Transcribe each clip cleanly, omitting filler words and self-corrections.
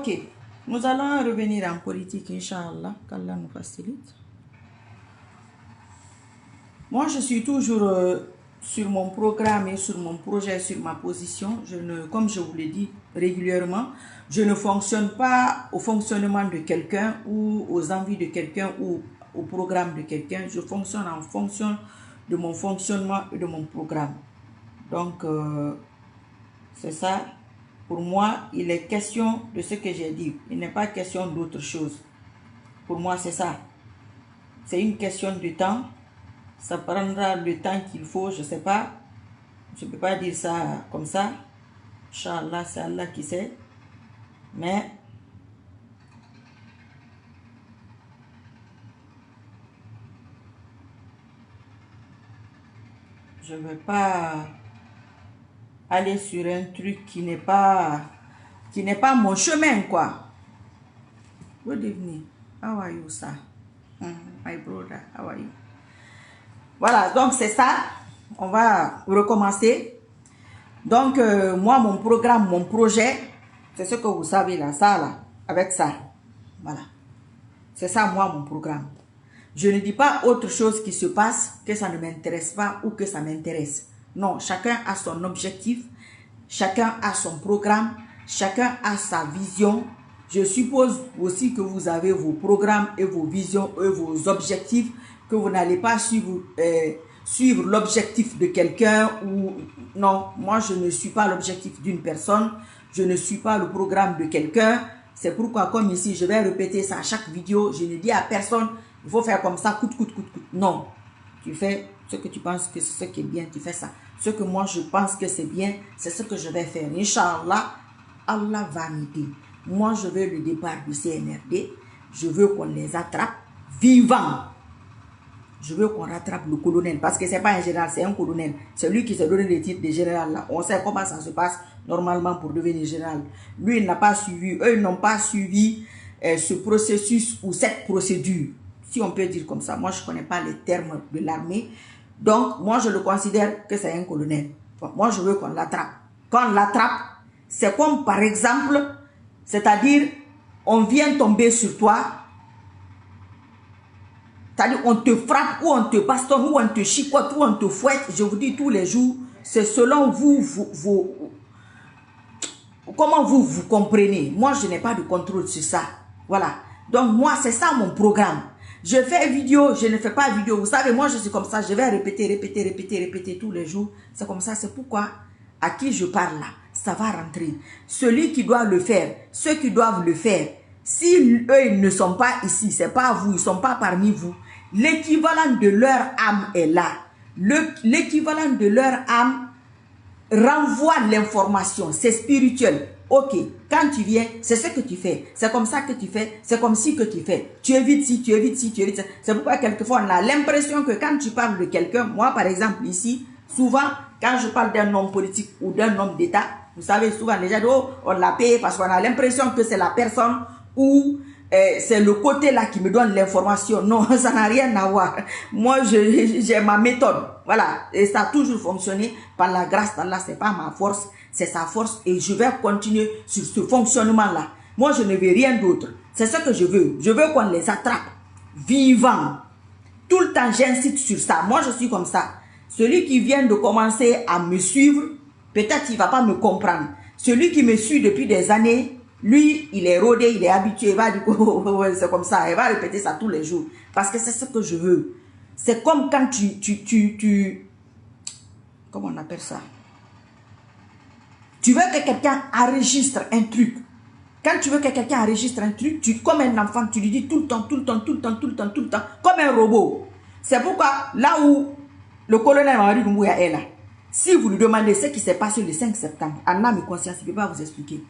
Ok, nous allons revenir en politique, Inch'Allah, qu'Allah nous facilite. Moi, je suis toujours sur mon programme et sur mon projet, sur ma position. Comme je vous l'ai dit régulièrement, je ne fonctionne pas au fonctionnement de quelqu'un ou aux envies de quelqu'un ou au programme de quelqu'un. Je fonctionne en fonction de mon fonctionnement et de mon programme. Donc, c'est ça. Pour moi, il est question de ce que j'ai dit. Il n'est pas question d'autre chose. Pour moi, c'est ça. C'est une question de temps. Ça prendra le temps qu'il faut, je ne sais pas. Je ne peux pas dire ça comme ça. Inch'Allah, c'est Allah qui sait. Mais je ne vais pas aller sur un truc qui n'est pas mon chemin, quoi. Good evening. How are you, sir? My brother, how are you? Voilà, donc c'est ça. On va recommencer. Donc, moi, mon programme, mon projet, c'est ce que vous savez là, ça là, avec ça. Voilà. C'est ça, moi, mon programme. Je ne dis pas autre chose qui se passe, que ça ne m'intéresse pas ou que ça m'intéresse. Non, chacun a son objectif, chacun a son programme, chacun a sa vision. Je suppose aussi que vous avez vos programmes et vos visions et vos objectifs, que vous n'allez pas suivre l'objectif de quelqu'un ou... Non, moi je ne suis pas l'objectif d'une personne, je ne suis pas le programme de quelqu'un. C'est pourquoi, comme ici, je vais répéter ça à chaque vidéo, je ne dis à personne, il faut faire comme ça, coûte. Non, tu fais ce que tu penses que c'est ce qui est bien, tu fais ça. Ce que moi je pense que c'est bien, c'est ce que je vais faire. Inch'Allah, Allah va m'aider. Moi, je veux le départ du CNRD. Je veux qu'on les attrape vivants. Je veux qu'on rattrape le colonel. Parce que ce n'est pas un général, c'est un colonel. C'est lui qui s'est donné le titre de général. Là. On sait comment ça se passe normalement pour devenir général. Lui, il n'a pas suivi. Eux, ils n'ont pas suivi ce processus ou cette procédure. Si on peut dire comme ça. Moi, je ne connais pas les termes de l'armée. Donc, moi, je le considère que c'est un colonel. Bon, moi, je veux qu'on l'attrape. Quand on l'attrape, c'est comme par exemple... C'est-à-dire, on vient tomber sur toi. C'est-à-dire, on te frappe, ou on te bastonne, ou on te chicote, ou on te fouette. Je vous dis tous les jours, c'est selon vous, comment vous comprenez. Moi, je n'ai pas de contrôle sur ça. Voilà. Donc, moi, c'est ça mon programme. Je fais vidéo, je ne fais pas vidéo. Vous savez, moi, je suis comme ça. Je vais répéter tous les jours. C'est comme ça. C'est pourquoi, à qui je parle là, ça va rentrer. Celui qui doit le faire, ceux qui doivent le faire, si eux ils ne sont pas ici, c'est pas vous, ils ne sont pas parmi vous, l'équivalent de leur âme est là. L'équivalent de leur âme renvoie l'information, c'est spirituel. Ok, quand tu viens, c'est ce que tu fais, c'est comme ça que tu fais, c'est comme ci que tu fais. Tu évites ci, tu évites ci, tu évites ça. C'est pourquoi quelquefois on a l'impression que quand tu parles de quelqu'un, moi par exemple ici, souvent quand je parle d'un homme politique ou d'un homme d'État, vous savez, souvent les gens disent, oh, on l'a payé parce qu'on a l'impression que c'est la personne ou c'est le côté là qui me donne l'information. Non, ça n'a rien à voir. Moi, j'ai ma méthode. Voilà. Et ça a toujours fonctionné par la grâce d'Allah. C'est pas ma force, c'est sa force. Et je vais continuer sur ce fonctionnement-là. Moi, je ne veux rien d'autre. C'est ce que je veux. Je veux qu'on les attrape vivants. Tout le temps, j'insiste sur ça. Moi, je suis comme ça. Celui qui vient de commencer à me suivre, peut-être qu'il ne va pas me comprendre. Celui qui me suit depuis des années, lui, il est rodé, il est habitué, il va dire, oh, c'est comme ça, il va répéter ça tous les jours. Parce que c'est ce que je veux. C'est comme quand comment on appelle ça? Tu veux que quelqu'un enregistre un truc. Quand tu veux que quelqu'un enregistre un truc, comme un enfant, tu lui dis tout le temps, comme un robot. C'est pourquoi, là où le colonel Henri Doumbouya est là, si vous lui demandez ce qui s'est passé le 5 septembre, en âme et conscience, il ne peut pas vous expliquer.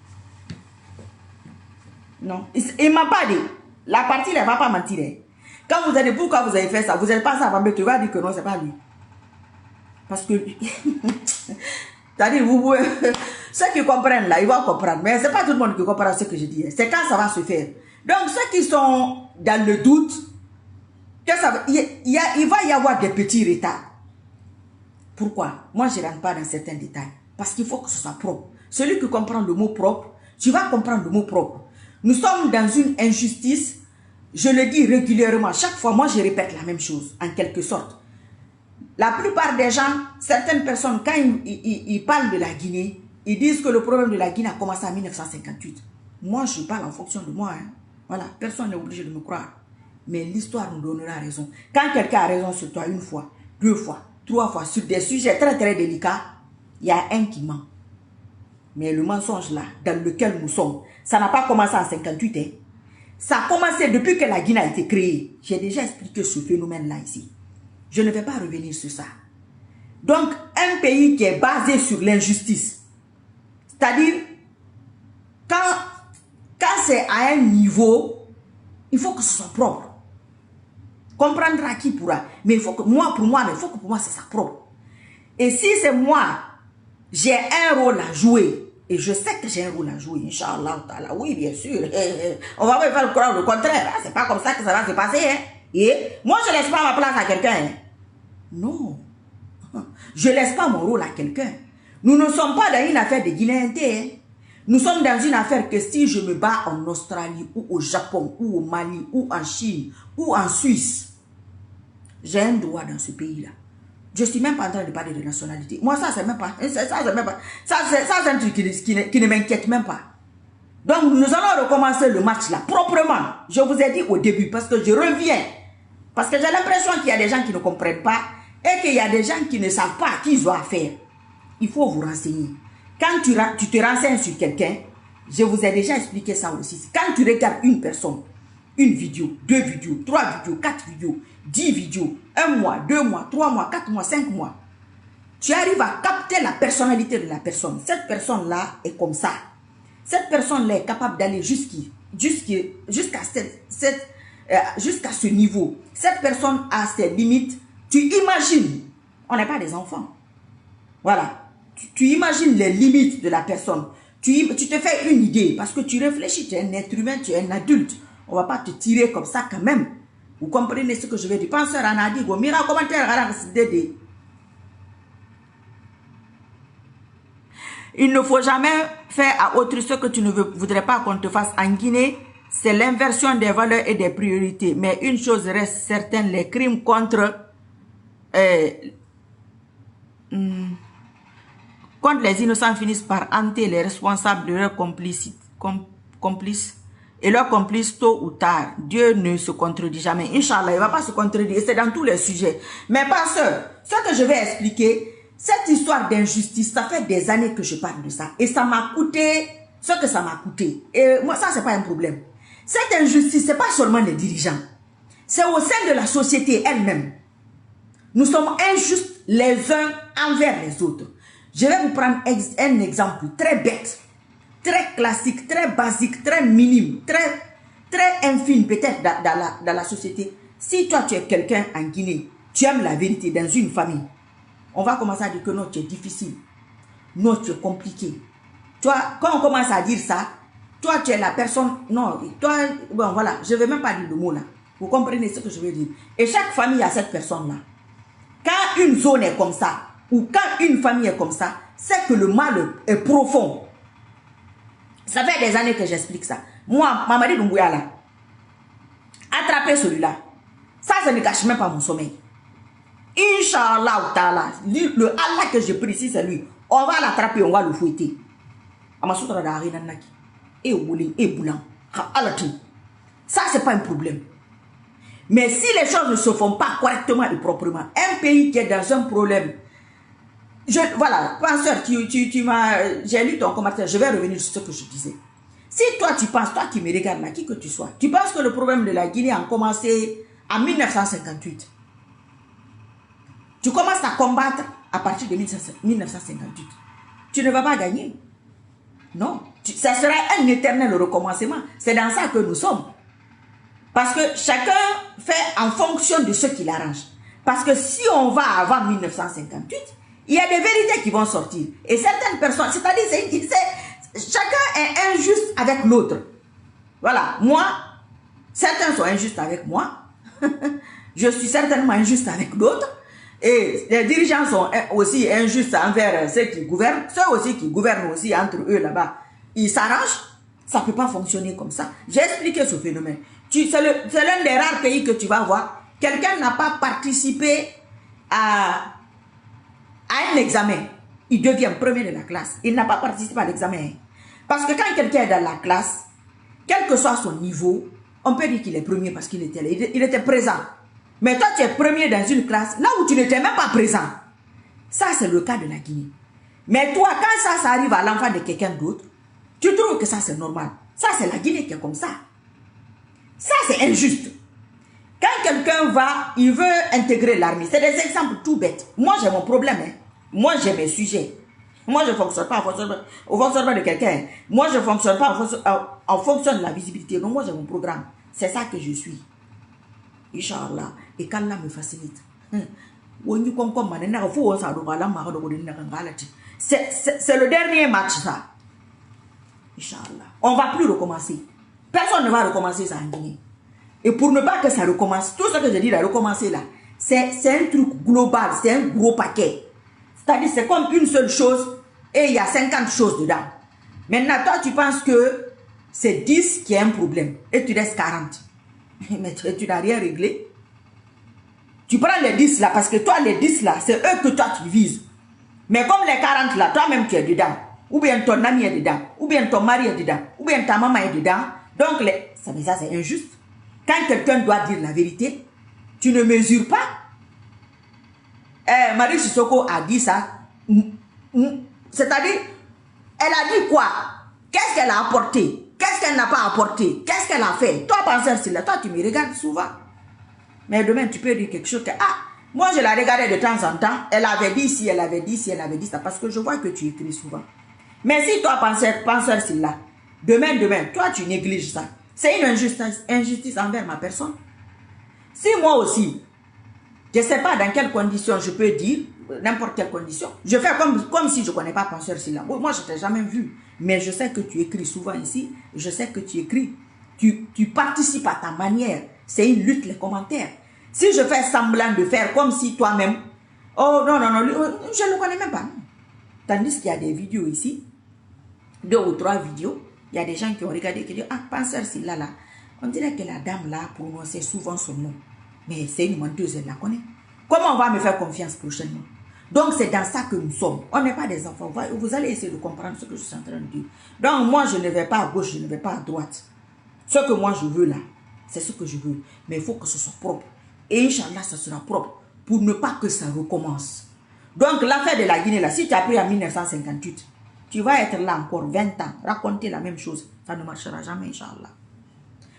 Non, il ne m'a pas dit. La partie, elle ne va pas mentir. Quand vous allez, pourquoi vous avez fait ça? Vous n'êtes pas ça avant, mais tu vas dire que non, ce n'est pas lui. Parce que, c'est-à-dire, vous pouvez, ceux qui comprennent là, ils vont comprendre. Mais ce n'est pas tout le monde qui comprend ce que je dis. C'est quand ça va se faire. Donc, ceux qui sont dans le doute, que ça, il va y avoir des petits retards. Pourquoi? Moi, je ne rentre pas dans certains détails. Parce qu'il faut que ce soit propre. Celui qui comprend le mot propre, tu vas comprendre le mot propre. Nous sommes dans une injustice, je le dis régulièrement, chaque fois, moi je répète la même chose, en quelque sorte. La plupart des gens, certaines personnes, quand ils parlent de la Guinée, ils disent que le problème de la Guinée a commencé en 1958. Moi, je parle en fonction de moi. Hein. Voilà, personne n'est obligé de me croire. Mais l'histoire nous donnera raison. Quand quelqu'un a raison sur toi une fois, 2 fois, 3 fois, sur des sujets très très délicats, il y a un qui ment. Mais le mensonge là, dans lequel nous sommes, ça n'a pas commencé en 58. Hein. Ça a commencé depuis que la Guinée a été créée. J'ai déjà expliqué ce phénomène-là ici. Je ne vais pas revenir sur ça. Donc, un pays qui est basé sur l'injustice, c'est-à-dire, quand c'est à un niveau, il faut que ce soit propre. Comprendra qui pourra. Mais il faut que moi, pour moi, il faut que pour moi, ce soit propre. Et si c'est moi, j'ai un rôle à jouer, et je sais que j'ai un rôle à jouer, Inch'Allah, oui, bien sûr. On va pas faire croire le contraire. Hein? C'est pas comme ça que ça va se passer. Hein? Et moi, je ne laisse pas ma place à quelqu'un. Hein? Non. Je ne laisse pas mon rôle à quelqu'un. Nous ne sommes pas dans une affaire de Guinéens. Hein? Nous sommes dans une affaire que si je me bats en Australie, ou au Japon, ou au Mali, ou en Chine, ou en Suisse, j'ai un droit dans ce pays-là. Je ne suis même pas en train de parler de nationalité. Moi, ça, c'est même pas. Ça, c'est un truc qui ne m'inquiète même pas. Donc, nous allons recommencer le match là, proprement. Je vous ai dit au début, parce que je reviens. Parce que j'ai l'impression qu'il y a des gens qui ne comprennent pas et qu'il y a des gens qui ne savent pas à qui ils ont affaire. Il faut vous renseigner. Quand tu te renseignes sur quelqu'un, je vous ai déjà expliqué ça aussi. Quand tu regardes une personne, une vidéo, 2 vidéos, 3 vidéos, 4 vidéos, 10 vidéos, 1 mois, 2 mois, 3 mois, 4 mois, 5 mois, tu arrives à capter la personnalité de la personne. Cette personne-là est comme ça. Cette personne-là est capable d'aller jusqu'à ce niveau. Cette personne a ses limites. Tu imagines, on n'est pas des enfants. Voilà. Tu imagines les limites de la personne. Tu te fais une idée parce que tu réfléchis, tu es un être humain, tu es un adulte. On ne va pas te tirer comme ça quand même. Vous comprenez ce que je veux dire? Penseur en a dit, mira commentaire, il ne faut jamais faire à autrui ce que tu ne voudrais pas qu'on te fasse. En Guinée, c'est l'inversion des valeurs et des priorités. Mais une chose reste certaine, les crimes contre les innocents finissent par hanter les responsables de leurs complices et leurs complices tôt ou tard. Dieu ne se contredit jamais. Inch'Allah, il ne va pas se contredire. C'est dans tous les sujets. Mais pasteur, ce que je vais expliquer, cette histoire d'injustice, ça fait des années que je parle de ça. Et ça m'a coûté ce que ça m'a coûté. Et moi, ça, c'est pas un problème. Cette injustice, c'est pas seulement les dirigeants. C'est au sein de la société elle-même. Nous sommes injustes les uns envers les autres. Je vais vous prendre un exemple très bête, très classique, très basique, très minime, très infime peut-être dans la société. Si toi tu es quelqu'un en Guinée, tu aimes la vérité dans une famille, on va commencer à dire que non, tu es difficile, non, tu es compliqué. Toi, quand on commence à dire ça, toi tu es la personne, non, toi, bon voilà, je ne vais même pas dire le mot là. Vous comprenez ce que je veux dire? Et chaque famille a cette personne-là. Quand une zone est comme ça, ou quand une famille est comme ça, c'est que le mal est profond. Ça fait des années que j'explique ça. Moi, Mamadi Doumbouya là, attraper celui-là, ça ne cache même pas mon sommeil. Inch'Allah, le Allah que je prie, si c'est lui, on va l'attraper, on va le fouetter. Ça, c'est pas un problème. Mais si les choses ne se font pas correctement et proprement, un pays qui est dans un problème, voilà, penseur, j'ai lu ton commentaire, je vais revenir sur ce que je disais. Si toi tu penses, toi qui me regardes là, qui que tu sois, tu penses que le problème de la Guinée a commencé en 1958. Tu commences à combattre à partir de 1958. Tu ne vas pas gagner. Non, ça sera un éternel recommencement. C'est dans ça que nous sommes. Parce que chacun fait en fonction de ce qui l'arrange. Parce que si on va avant 1958, il y a des vérités qui vont sortir. Et certaines personnes, c'est-à-dire, chacun est injuste avec l'autre. Voilà, moi, certains sont injustes avec moi. Je suis certainement injuste avec d'autres. Et les dirigeants sont aussi injustes envers ceux qui gouvernent. Ceux aussi qui gouvernent aussi entre eux là-bas, ils s'arrangent. Ça ne peut pas fonctionner comme ça. J'ai expliqué ce phénomène. C'est l'un des rares pays que tu vas voir. Quelqu'un n'a pas participé à un examen. Il devient premier de la classe. Il n'a pas participé à l'examen. Parce que quand quelqu'un est dans la classe, quel que soit son niveau, on peut dire qu'il est premier parce qu'il était présent. Mais toi, tu es premier dans une classe, là où tu n'étais même pas présent. Ça, c'est le cas de la Guinée. Mais toi, quand ça arrive à l'enfant de quelqu'un d'autre, tu trouves que ça, c'est normal. Ça, c'est la Guinée qui est comme ça. Ça, c'est injuste. Quand quelqu'un il veut intégrer l'armée, c'est des exemples tout bêtes. Moi, j'ai mon problème. Hein. Moi, j'ai mes sujets. Moi, je ne fonctionne pas au fonctionnement de quelqu'un. Moi, je ne fonctionne pas en fonction de la visibilité. Donc, moi, j'ai mon programme. C'est ça que je suis. Inch'Allah. Et qu'Allah me facilite. C'est le dernier match, ça. Inch'Allah. On ne va plus recommencer. Personne ne va recommencer ça en Guinée. Et pour ne pas que ça recommence, tout ce que je dis de recommencer là, c'est un truc global, c'est un gros paquet. C'est-à-dire, c'est comme une seule chose et il y a 50 choses dedans. Maintenant, toi, tu penses que c'est 10 qui est un problème et tu restes 40. Mais tu n'as rien réglé. Tu prends les 10 là, parce que toi, les 10 là, c'est eux que toi tu vises. Mais comme les 40 là, toi-même tu es dedans. Ou bien ton ami est dedans. Ou bien ton mari est dedans. Ou bien ta maman est dedans. Donc, ça c'est injuste. Quand quelqu'un doit dire la vérité, tu ne mesures pas. Marie Sissoko a dit ça. C'est-à-dire, elle a dit quoi? Qu'est-ce qu'elle a apporté? Qu'est-ce qu'elle n'a pas apporté? Qu'est-ce qu'elle a fait? Toi, penseur, c'est là. Toi, tu me regardes souvent. Mais demain, tu peux dire quelque chose que, moi, je la regardais de temps en temps. Elle avait dit ci, elle avait dit ci, elle avait dit ça. Parce que je vois que tu écris souvent. Mais si toi, penseur, c'est là. Demain, toi, tu négliges ça. C'est une injustice envers ma personne. Si moi aussi, je ne sais pas dans quelles conditions je peux dire, n'importe quelle condition, je fais comme si je ne connais pas penseur Sylla. Moi, je ne t'ai jamais vu. Mais je sais que tu écris souvent ici. Je sais que tu écris. Tu participes à ta manière. C'est une lutte, les commentaires. Si je fais semblant de faire comme si toi-même, oh non, je ne le connais même pas. Tandis qu'il y a des vidéos ici, 2 ou 3 vidéos, il y a des gens qui ont regardé qui disent, penseur Sylla là, on dirait que la dame là prononçait souvent son nom. Mais c'est une menteuse, elle la connaît. Comment on va me faire confiance prochainement? Donc c'est dans ça que nous sommes. On n'est pas des enfants. Vous allez essayer de comprendre ce que je suis en train de dire. Donc moi je ne vais pas à gauche, je ne vais pas à droite. Ce que moi je veux là, c'est ce que je veux. Mais il faut que ce soit propre. Et Inch'Allah, ça sera propre. Pour ne pas que ça recommence. Donc l'affaire de la Guinée là, si tu as pris en 1958, tu vas être là encore 20 ans, raconter la même chose. Ça ne marchera jamais, Inch'Allah.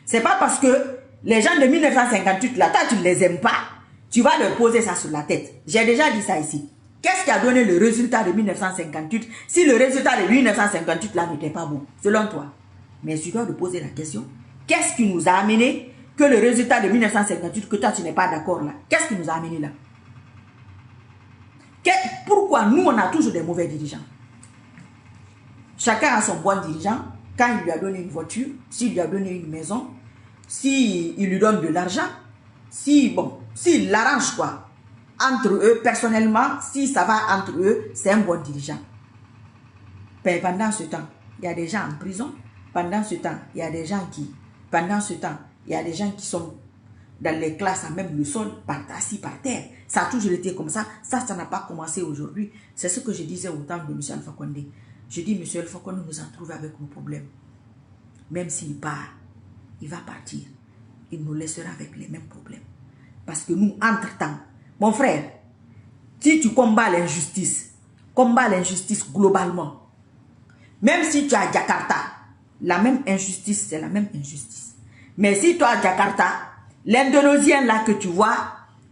C'est pas parce que les gens de 1958 là, toi tu ne les aimes pas, tu vas leur poser ça sur la tête. J'ai déjà dit ça ici. Qu'est-ce qui a donné le résultat de 1958 si le résultat de 1958 là n'était pas bon, selon toi? Mais tu dois te poser la question. Qu'est-ce qui nous a amené que le résultat de 1958, que toi tu n'es pas d'accord là? Qu'est-ce qui nous a amené là? Pourquoi nous on a toujours des mauvais dirigeants? Chacun a son bon dirigeant. Quand il lui a donné une voiture, s'il lui a donné une maison, s'il lui donne de l'argent, s'il l'arrange quoi, entre eux, personnellement, si ça va entre eux, c'est un bon dirigeant. Mais pendant ce temps, il y a des gens en prison. Pendant ce temps, il y a des gens qui sont dans les classes à même le sol, assis par terre. Ça a toujours été comme ça. Ça n'a pas commencé aujourd'hui. C'est ce que je disais au temps de M. Alpha Condé. Je dis, M. Alpha Condé nous a trouvé avec nos problèmes. Même s'il part, il va partir. Il nous laissera avec les mêmes problèmes. Parce que nous, entre-temps, mon frère, si tu combats l'injustice globalement. Même si tu es à Jakarta, la même injustice, c'est la même injustice. Mais si toi à Jakarta, l'Indonésien là que tu vois,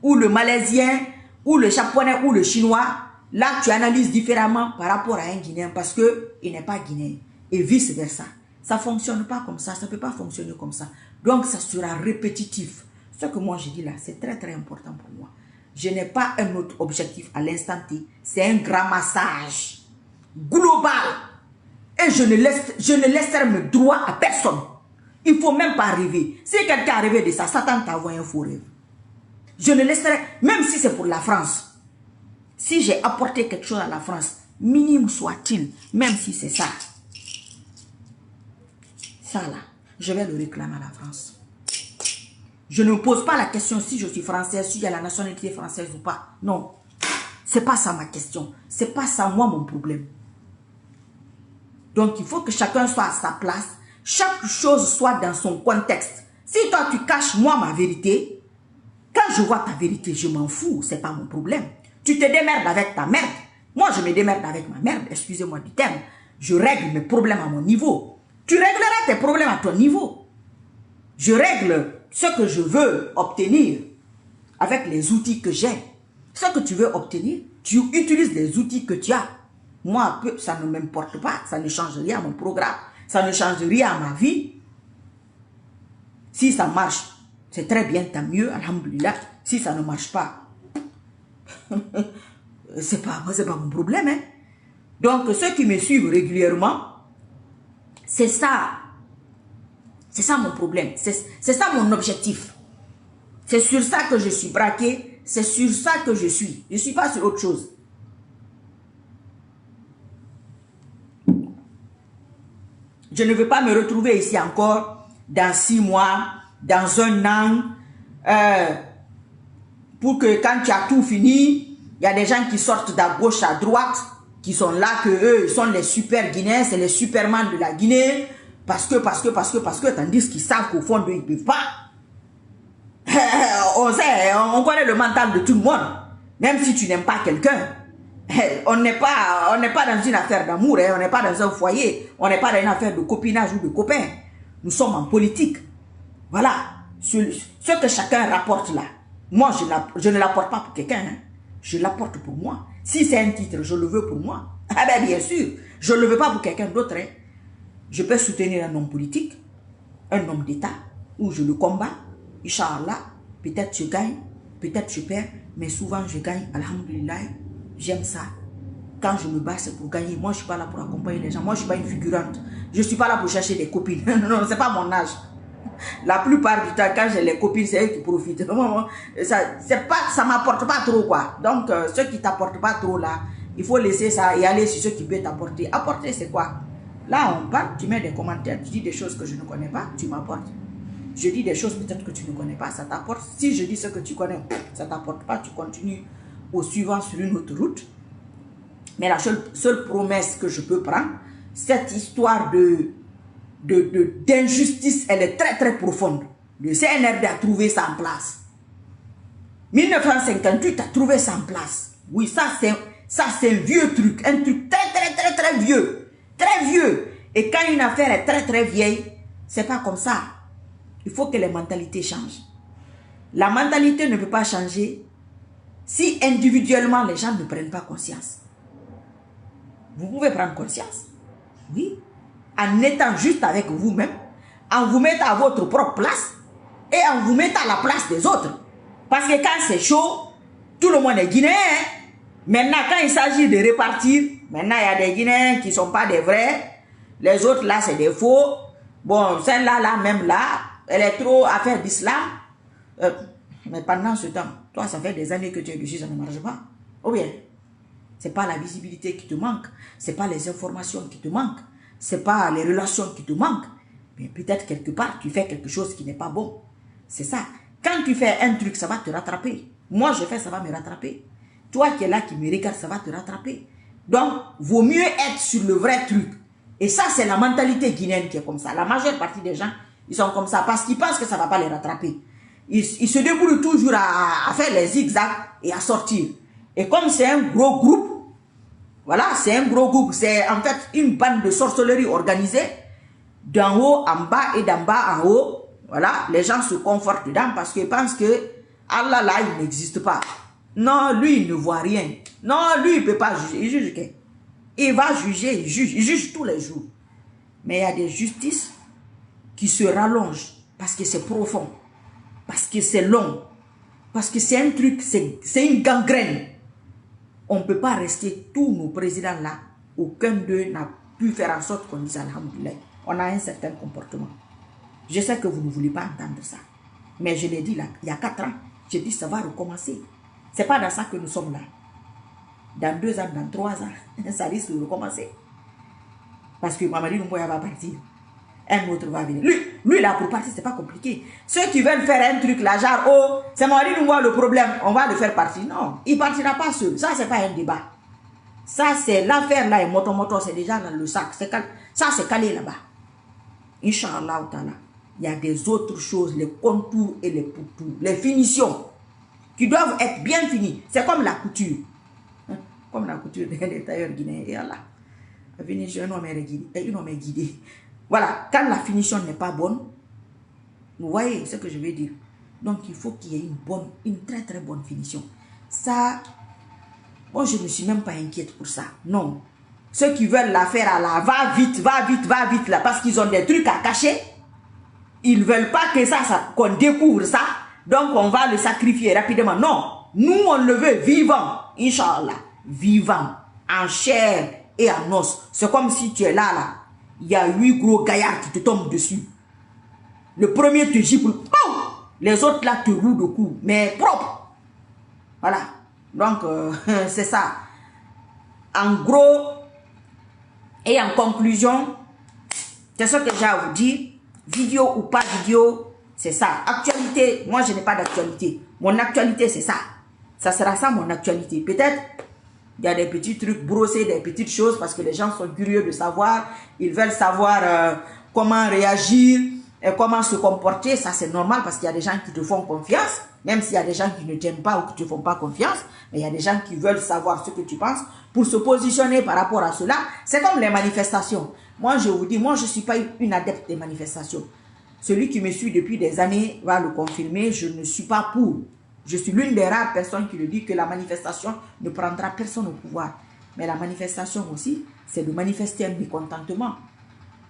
ou le Malaisien, ou le Japonais, ou le Chinois, là tu analyses différemment par rapport à un Guinéen parce qu'il n'est pas Guinéen. Et vice versa. Ça ne fonctionne pas comme ça, ça ne peut pas fonctionner comme ça. Donc ça sera répétitif. Ce que moi je dis là, c'est très très important pour moi. Je n'ai pas un autre objectif à l'instant T. C'est un grand massage global. Et je ne laisserai mes droits à personne. Il ne faut même pas rêver. Si quelqu'un a rêvé de ça, Satan t'a envoyé un faux rêve. Je ne laisserai, même si c'est pour la France. Si j'ai apporté quelque chose à la France, minime soit-il, même si c'est ça. Ça là, je vais le réclamer à la France. Je ne me pose pas la question si je suis française, si j'ai la nationalité française ou pas. Non, c'est pas ça ma question. C'est pas ça moi mon problème. Donc il faut que chacun soit à sa place. Chaque chose soit dans son contexte. Si toi tu caches moi ma vérité, quand je vois ta vérité, je m'en fous, c'est pas mon problème. Tu te démerdes avec ta merde. Moi je me démerde avec ma merde, excusez-moi du terme. Je règle mes problèmes à mon niveau. Tu régleras tes problèmes à ton niveau. Je règle ce que je veux obtenir avec les outils que j'ai. Ce que tu veux obtenir, tu utilises les outils que tu as. Moi, ça ne m'importe pas, ça ne change rien à mon programme, ça ne change rien à ma vie. Si ça marche, c'est très bien, tant mieux, alhamdoulilah. Si ça ne marche pas, c'est pas mon problème. Hein? Donc, ceux qui me suivent régulièrement, c'est ça. C'est ça mon problème. C'est ça mon objectif. C'est sur ça que je suis braqué. C'est sur ça que je suis. Je ne suis pas sur autre chose. Je ne veux pas me retrouver ici encore dans 6 mois, dans 1 an, pour que quand tu as tout fini, il y a des gens qui sortent de gauche à droite, qui sont là, que eux, ils sont les super Guinéens, c'est les supermans de la Guinée, parce que, tandis qu'ils savent qu'au fond, ils ne peuvent pas. On sait, on connaît le mental de tout le monde. Même si tu n'aimes pas quelqu'un, on n'est pas dans une affaire d'amour, on n'est pas dans un foyer, on n'est pas dans une affaire de copinage ou de copains. Nous sommes en politique. Voilà. Ce que chacun rapporte là, moi, je ne l'apporte pas pour quelqu'un. Hein. Je l'apporte pour moi. Si c'est un titre, je le veux pour moi. Ah ben bien sûr, je ne le veux pas pour quelqu'un d'autre. Hein. Je peux soutenir un homme politique, un homme d'État, où je le combats. Inch'Allah, peut-être je gagne, peut-être je perds, mais souvent je gagne. Alhamdulillah, j'aime ça. Quand je me bats, c'est pour gagner. Moi, je ne suis pas là pour accompagner les gens. Moi, je ne suis pas une figurante. Je ne suis pas là pour chercher des copines. Non, ce n'est pas mon âge. La plupart du temps, quand j'ai les copines, c'est eux qui profitent. Ça ne m'apporte pas trop, quoi. Donc, ceux qui ne t'apportent pas trop, là, il faut laisser ça et aller sur ceux qui peuvent t'apporter. Apporter, c'est quoi? Là, on parle, tu mets des commentaires, tu dis des choses que je ne connais pas, tu m'apportes. Je dis des choses peut-être que tu ne connais pas, ça t'apporte. Si je dis ce que tu connais, ça ne t'apporte pas, tu continues au suivant sur une autre route. Mais la seule promesse que je peux prendre, cette histoire d'injustice, elle est très très profonde. Le CNRD a trouvé ça en place. 1958 a trouvé ça en place. Oui, ça c'est un vieux truc, un truc très très très très vieux. Très vieux. Et quand une affaire est très très vieille, c'est pas comme ça. Il faut que les mentalités changent. La mentalité ne peut pas changer si individuellement les gens ne prennent pas conscience. Vous pouvez prendre conscience, oui, en étant juste avec vous-même, en vous mettant à votre propre place et en vous mettant à la place des autres. Parce que quand c'est chaud, tout le monde est guinéen. Hein? Maintenant, quand il s'agit de répartir, maintenant il y a des Guinéens qui ne sont pas des vrais, les autres là c'est des faux. Bon, celle-là, là, même là, elle est trop affaire d'islam. Mais pendant ce temps, toi, ça fait des années que tu es dessus, ça ne marche pas. Ou bien, c'est pas la visibilité qui te manque, c'est pas les informations qui te manquent, c'est pas les relations qui te manquent. Mais peut-être quelque part, tu fais quelque chose qui n'est pas bon. C'est ça. Quand tu fais un truc, ça va te rattraper. Moi, je fais, ça va me rattraper. Toi qui es là, qui me regarde, ça va te rattraper. Donc, vaut mieux être sur le vrai truc. Et ça, c'est la mentalité guinéenne qui est comme ça. La majeure partie des gens, ils sont comme ça parce qu'ils pensent que ça ne va pas les rattraper. Ils se débrouillent toujours à faire les zigzags et à sortir. Et comme c'est un gros groupe, voilà, c'est un gros groupe, c'est en fait une bande de sorcellerie organisée, d'en haut en bas et d'en bas en haut, voilà, les gens se confortent dedans parce qu'ils pensent que Allah là, il n'existe pas. Non, lui, il ne voit rien. Non, lui, il ne peut pas juger. Il juge quoi? Il va juger, il juge tous les jours. Mais il y a des justices qui se rallongent parce que c'est profond, parce que c'est long, parce que c'est un truc, c'est une gangrène. On ne peut pas rester tous nos présidents là. Aucun d'eux n'a pu faire en sorte qu'on dise alhamdoulilah. On a un certain comportement. Je sais que vous ne voulez pas entendre ça. Mais je l'ai dit là, il y a 4 ans, j'ai dit ça va recommencer. Ce n'est pas dans ça que nous sommes là. Dans 2 ans, dans 3 ans, ça risque de recommencer. Parce que Mamadi Doumbouya va partir. un autre va venir. Lui là, pour partir, c'est pas compliqué. Ceux qui veulent faire un truc là, genre, oh, c'est Marie nous voit le problème, on va le faire partir. Non, il partira pas seul. Ça, c'est pas un débat. Ça, c'est l'affaire là, et moto, c'est déjà dans le sac. Ça, c'est calé là-bas. Inch'Allah, il y a des autres choses, les contours et les pourtours, les finitions, qui doivent être bien finies. C'est comme la couture. Comme la couture des tailleurs guinéens. Et Allah, la finition, un homme est guidé. Voilà, quand la finition n'est pas bonne, vous voyez ce que je veux dire. Donc, il faut qu'il y ait une très très bonne finition. Ça, moi, je ne suis même pas inquiète pour ça. Non. Ceux qui veulent la faire à la va vite là, parce qu'ils ont des trucs à cacher. Ils ne veulent pas que qu'on découvre ça. Donc, on va le sacrifier rapidement. Non. Nous, on le veut vivant. Inch'Allah. Vivant. En chair et en os. C'est comme si tu es là. Il y a 8 gros gaillards qui te tombent dessus. Le premier te gifle. Les autres là te roulent de coups. Mais propre. Voilà. Donc, c'est ça. En gros, et en conclusion, c'est ce que j'ai à vous dire. Vidéo ou pas vidéo, c'est ça. Actualité, moi je n'ai pas d'actualité. Mon actualité, c'est ça. Ça sera ça mon actualité. Peut-être, il y a des petits trucs brossés, des petites choses, parce que les gens sont curieux de savoir. Ils veulent savoir comment réagir et comment se comporter. Ça, c'est normal parce qu'il y a des gens qui te font confiance. Même s'il y a des gens qui ne t'aiment pas ou qui ne te font pas confiance. Mais il y a des gens qui veulent savoir ce que tu penses pour se positionner par rapport à cela. C'est comme les manifestations. Moi, je vous dis, moi, je ne suis pas une adepte des manifestations. Celui qui me suit depuis des années va le confirmer. Je ne suis pas pour. Je suis l'une des rares personnes qui le dit que la manifestation ne prendra personne au pouvoir. Mais la manifestation aussi, c'est de manifester un mécontentement.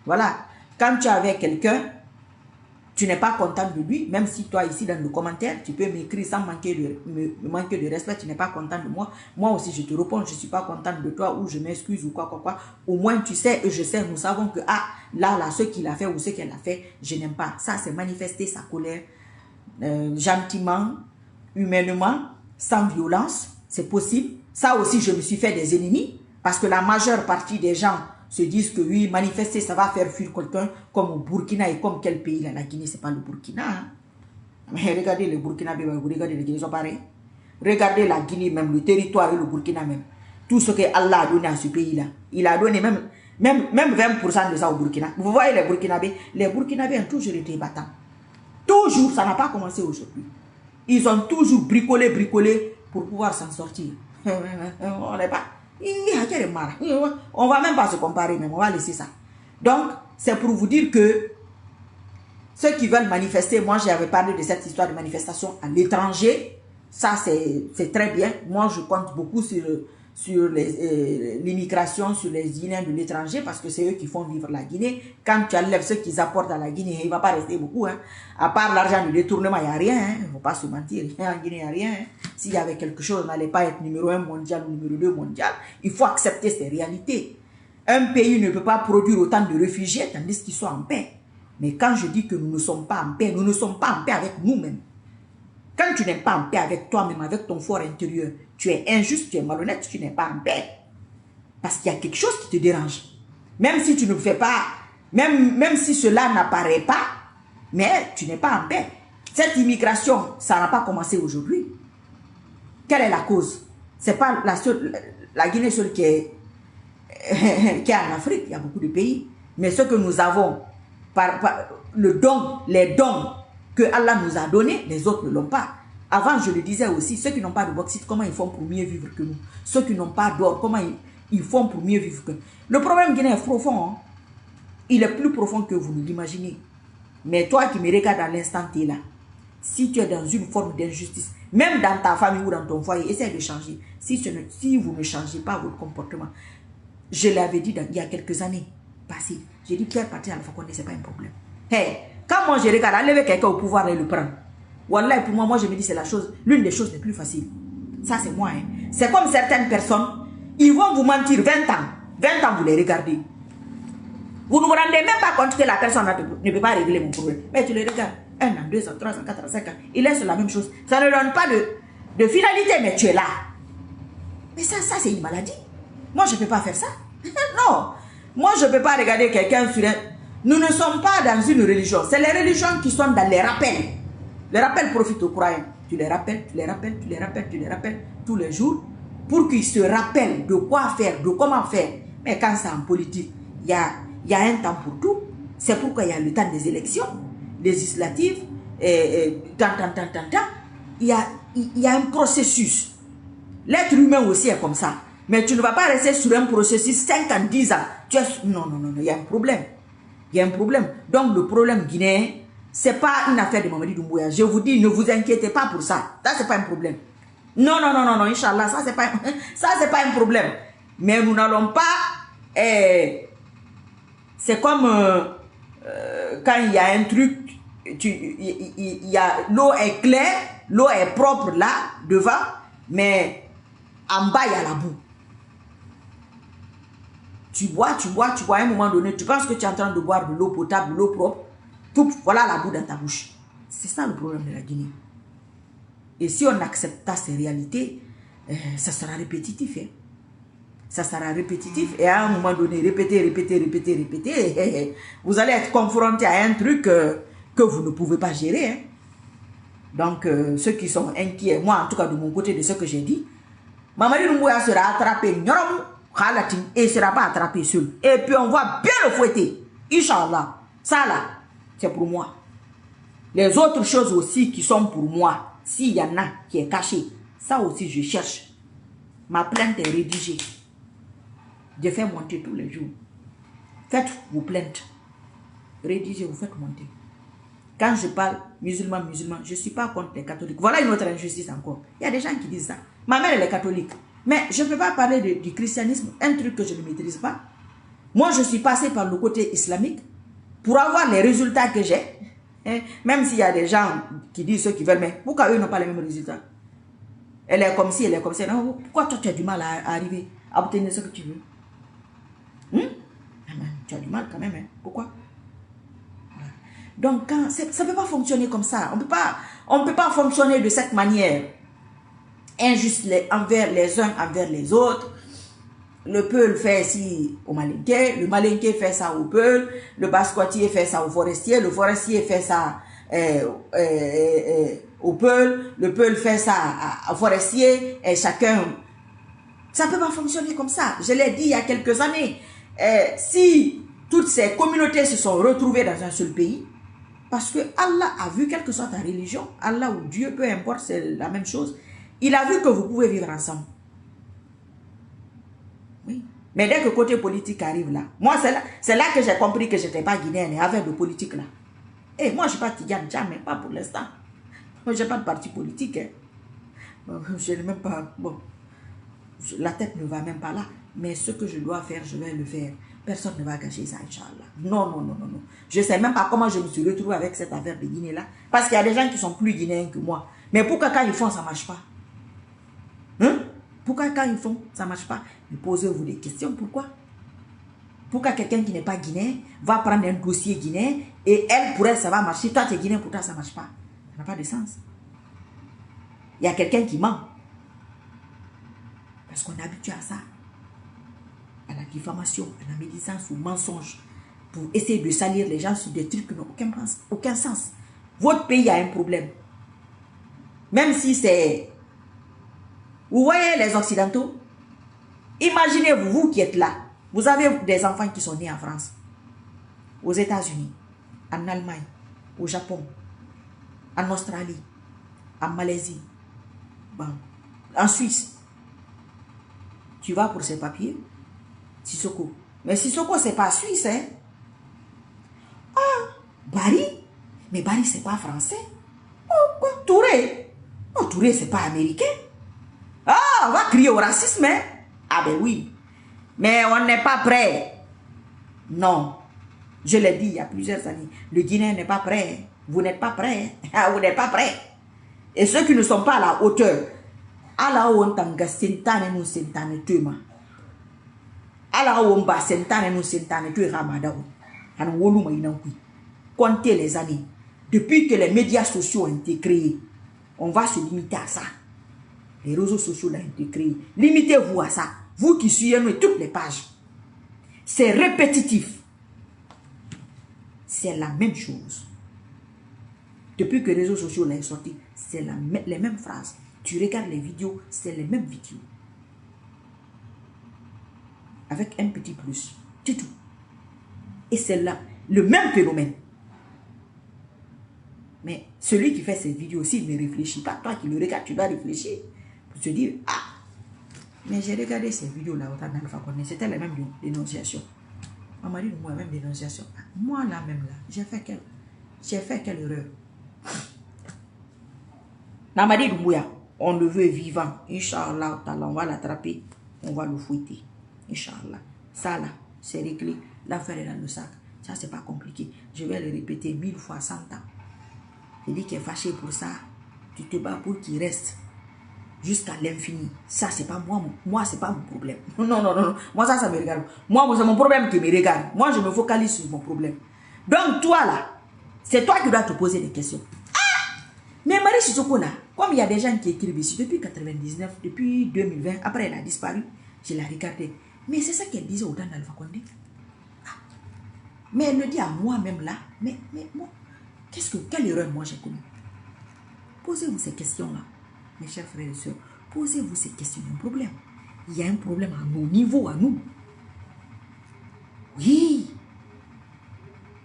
Voilà. Quand tu es avec quelqu'un, tu n'es pas content de lui, même si toi ici dans le commentaire, tu peux m'écrire sans manquer de respect, tu n'es pas content de moi. Moi aussi je te réponds, je ne suis pas content de toi ou je m'excuse ou quoi. Au moins tu sais et je sais, nous savons que là, ce qu'il a fait ou ce qu'elle a fait, je n'aime pas. Ça c'est manifester sa colère gentiment, humainement, sans violence, c'est possible. Ça aussi je me suis fait des ennemis parce que la majeure partie des gens se disent que oui, manifester, ça va faire fuir quelqu'un comme au Burkina et comme quel pays là, la Guinée, c'est pas le Burkina. Hein? Mais regardez le Burkina, vous regardez les Guinéens, ils sont pareils. Regardez la Guinée même, le territoire et le Burkina même. Tout ce que Allah a donné à ce pays là, il a donné même 20% de ça au Burkina. Vous voyez les Burkinabés ont toujours été battants. Toujours, ça n'a pas commencé aujourd'hui. Ils ont toujours bricolé pour pouvoir s'en sortir. On n'est pas... On va même pas se comparer, mais on va laisser ça. Donc, c'est pour vous dire que ceux qui veulent manifester, moi j'avais parlé de cette histoire de manifestation à l'étranger. Ça, c'est très bien. Moi, je compte beaucoup sur l'immigration, sur les Guinéens de l'étranger, parce que c'est eux qui font vivre la Guinée. Quand tu enlèves ce qu'ils apportent à la Guinée, il ne va pas rester beaucoup. Hein. À part l'argent du détournement, il n'y a rien. Hein. Il ne faut pas se mentir. En Guinée, il n'y a rien. Hein. S'il y avait quelque chose, on n'allait pas être numéro 1 mondial ou numéro 2 mondial. Il faut accepter ces réalités. Un pays ne peut pas produire autant de réfugiés, tandis qu'ils sont en paix. Mais quand je dis que nous ne sommes pas en paix, nous ne sommes pas en paix avec nous-mêmes. Quand tu n'es pas en paix avec toi-même, avec ton fort intérieur, tu es injuste, tu es malhonnête, tu n'es pas en paix. Parce qu'il y a quelque chose qui te dérange. Même si tu ne fais pas, même si cela n'apparaît pas, mais tu n'es pas en paix. Cette immigration, ça n'a pas commencé aujourd'hui. Quelle est la cause? Ce n'est pas la Guinée seule qui est en Afrique, il y a beaucoup de pays. Mais ce que nous avons, les dons que Allah nous a donnés, les autres ne l'ont pas. Avant, je le disais aussi, ceux qui n'ont pas de bauxite, comment ils font pour mieux vivre que nous? Ceux qui n'ont pas d'or, comment ils font pour mieux vivre que nous? Le problème guinéen est profond. Hein? Il est plus profond que vous ne l'imaginez. Mais toi qui me regardes à l'instant, tu es là. Si tu es dans une forme d'injustice, même dans ta famille ou dans ton foyer, essaie de changer. Si vous ne changez pas votre comportement, je l'avais dit il y a quelques années passées, j'ai dit Pierre partir à Alpha Condé, ce n'est pas un problème. Hey, quand moi je regarde, enlever quelqu'un au pouvoir et le prendre, Wallah, pour moi je me dis c'est l'une des choses les plus faciles. Ça c'est moi. Hein. C'est comme certaines personnes, ils vont vous mentir 20 ans. 20 ans, vous les regardez. Vous ne vous rendez même pas compte que la personne ne peut pas régler mon problème. Mais tu les regardes. 1 an, 2 ans, 3 ans, 4 ans, 5 ans. Il est sur la même chose. Ça ne donne pas de finalité, mais tu es là. Mais ça c'est une maladie. Moi, je ne peux pas faire ça. Non. Moi, je ne peux pas regarder quelqu'un Nous ne sommes pas dans une religion. C'est les religions qui sont dans les rappels. Les rappels profitent aux croyants. Tu les rappelles, tu les rappelles, tu les rappelles, tu les rappelles tous les jours pour qu'ils se rappellent de quoi faire, de comment faire. Mais quand c'est en politique, il y a un temps pour tout. C'est pourquoi il y a le temps des élections législatives. Il y a un processus. L'être humain aussi est comme ça. Mais tu ne vas pas rester sur un processus 5 ans, 10 ans. Non, il y a un problème. Il y a un problème. Donc le problème guinéen, ce n'est pas une affaire de Mamadi Doumbouya. Je vous dis, ne vous inquiétez pas pour ça. Ça, ce n'est pas un problème. Non, Inch'Allah, ça, ce n'est pas un problème. Mais nous n'allons pas... c'est comme quand il y a un truc, l'eau est claire, l'eau est propre là, devant, mais en bas, il y a la boue. Tu bois, à un moment donné, tu penses que tu es en train de boire de l'eau potable, de l'eau propre, tout, voilà la boue dans ta bouche. C'est ça le problème de la Guinée. Et si on n'accepte pas ces réalités, ça sera répétitif. Hein. Ça sera répétitif et à un moment donné, répéter, vous allez être confronté à un truc que vous ne pouvez pas gérer. Hein. Donc, ceux qui sont inquiets, moi en tout cas de mon côté de ce que j'ai dit, Mamadi Doumbouya sera attrapé, et ne sera pas attrapé seul. Et puis on va bien le fouetter. Inch'Allah. Ça là, c'est pour moi. Les autres choses aussi qui sont pour moi, s'il y en a qui est caché, ça aussi je cherche. Ma plainte est rédigée. Je fais monter tous les jours. Faites vos plaintes. Rédigez, vous faites monter. Quand je parle musulman, je ne suis pas contre les catholiques. Voilà une autre injustice encore. Il y a des gens qui disent ça. Ma mère, elle est catholique. Mais je ne peux pas parler du christianisme, un truc que je ne maîtrise pas. Moi, je suis passé par le côté islamique pour avoir les résultats que j'ai. Même s'il y a des gens qui disent ce qu'ils veulent, mais pourquoi eux n'ont pas les mêmes résultats? Elle est comme ci, elle est comme ça. Non, pourquoi toi, tu as du mal à arriver à obtenir ce que tu veux? Tu as du mal quand même. Hein? Pourquoi? Donc, ça ne peut pas fonctionner comme ça. On ne peut pas fonctionner de cette manière. Injuste envers les uns, envers les autres. Le Peul fait ci au Malinké, le Malinké fait ça au Peul, le Basquatier fait ça au Forestier, le Forestier fait ça au Peul, le Peul fait ça au Forestier, et chacun... Ça ne peut pas fonctionner comme ça. Je l'ai dit il y a quelques années. Si toutes ces communautés se sont retrouvées dans un seul pays, parce que Allah a vu, quelle que soit ta religion, Allah ou Dieu, peu importe, c'est la même chose, il a vu que vous pouvez vivre ensemble. Oui. Mais dès que côté politique arrive là, moi c'est là que j'ai compris que je n'étais pas guinéenne avec de politique là. Et moi je ne suis pas Tidjane, jamais, pas pour l'instant. Je n'ai pas de parti politique. Hein. Je n'ai même pas... Bon, la tête ne va même pas là. Mais ce que je dois faire, je vais le faire. Personne ne va gâcher ça, Inch'Allah. Non. Je ne sais même pas comment je me suis retrouvée avec cette affaire de Guinée là. Parce qu'il y a des gens qui sont plus guinéens que moi. Mais pourquoi quand ils font, ça ne marche pas? Hein? Pourquoi quand ils font, ça ne marche pas? Mais posez-vous des questions, pourquoi? Pourquoi quelqu'un qui n'est pas guinéen va prendre un dossier guinéen et elle, pour elle, ça va marcher. Toi, tu es guinéen, pour toi, ça ne marche pas. Ça n'a pas de sens. Il y a quelqu'un qui ment. Parce qu'on est habitué à ça. À la diffamation, à la médisance, au mensonge. Pour essayer de salir les gens sur des trucs qui n'ont aucun sens. Votre pays a un problème. Même si c'est... Vous voyez les Occidentaux? Imaginez-vous, vous qui êtes là. Vous avez des enfants qui sont nés en France, aux États-Unis, en Allemagne, au Japon, en Australie, en Malaisie, bon, en Suisse. Tu vas pour ces papiers, Sissoko. Mais Sissoko, c'est pas suisse, hein? Ah, Bari? Mais Bari, c'est pas français. Oh, quoi? Touré? Oh, Touré, c'est pas américain. Ah, on va crier au racisme, hein? Ah ben oui. Mais on n'est pas prêt. Non. Je l'ai dit il y a plusieurs années. Le Guinéen n'est pas prêt. Vous n'êtes pas prêt. Vous n'êtes pas prêt. Et ceux qui ne sont pas à la hauteur, à la hauteur, sentane nous sentane tema. À la hauteur, sentane nous sentane tu Ramadan. Comptez les années. Depuis que les médias sociaux ont été créés, on va se limiter à ça. Les réseaux sociaux ont été créés. Limitez-vous à ça. Vous qui suivez toutes les pages. C'est répétitif. c'est la même chose. Depuis que les réseaux sociaux l'ont sorti, c'est les mêmes phrases. Tu regardes les vidéos, c'est les mêmes vidéos. Avec un petit plus. C'est tout. Et c'est là le même phénomène. Mais celui qui fait ces vidéos, s'il ne réfléchit pas, toi qui le regardes, tu dois réfléchir. Pour te dire, ah, mais j'ai regardé ces vidéos-là, c'était la même dénonciation. On m'a dit, moi, même dénonciation. Moi, là, même là, j'ai fait quelle erreur. Namadi Doumbouya, on le veut vivant. Inch'Allah, on va l'attraper, on va le fouetter. Inch'Allah. Ça, là, c'est réglé. L'affaire est dans le sac. Ça, c'est pas compliqué. Je vais le répéter 1000 fois, 100 ans. Je dis qu'il est fâché pour ça. Tu te bats pour qu'il reste jusqu'à l'infini. Ça, c'est pas moi. Moi, c'est pas mon problème. Non. Moi, ça me regarde. Moi, c'est mon problème qui me regarde. Moi, je me focalise sur mon problème. Donc, toi, là, c'est toi qui dois te poser des questions. Ah! Mais Marie Sissoko, là, comme il y a des gens qui écrivent ici depuis 99, depuis 2020, après elle a disparu, je l'ai regardée. Mais c'est ça qu'elle disait au temps d'Alpha Condé. Ah. Mais elle me dit à moi-même là, mais moi, quelle erreur moi j'ai commis? Posez-vous ces questions-là, mes chers frères et sœurs. Posez-vous ces questions. Il y a un problème. Il y a un problème à nos niveaux, à nous. Oui.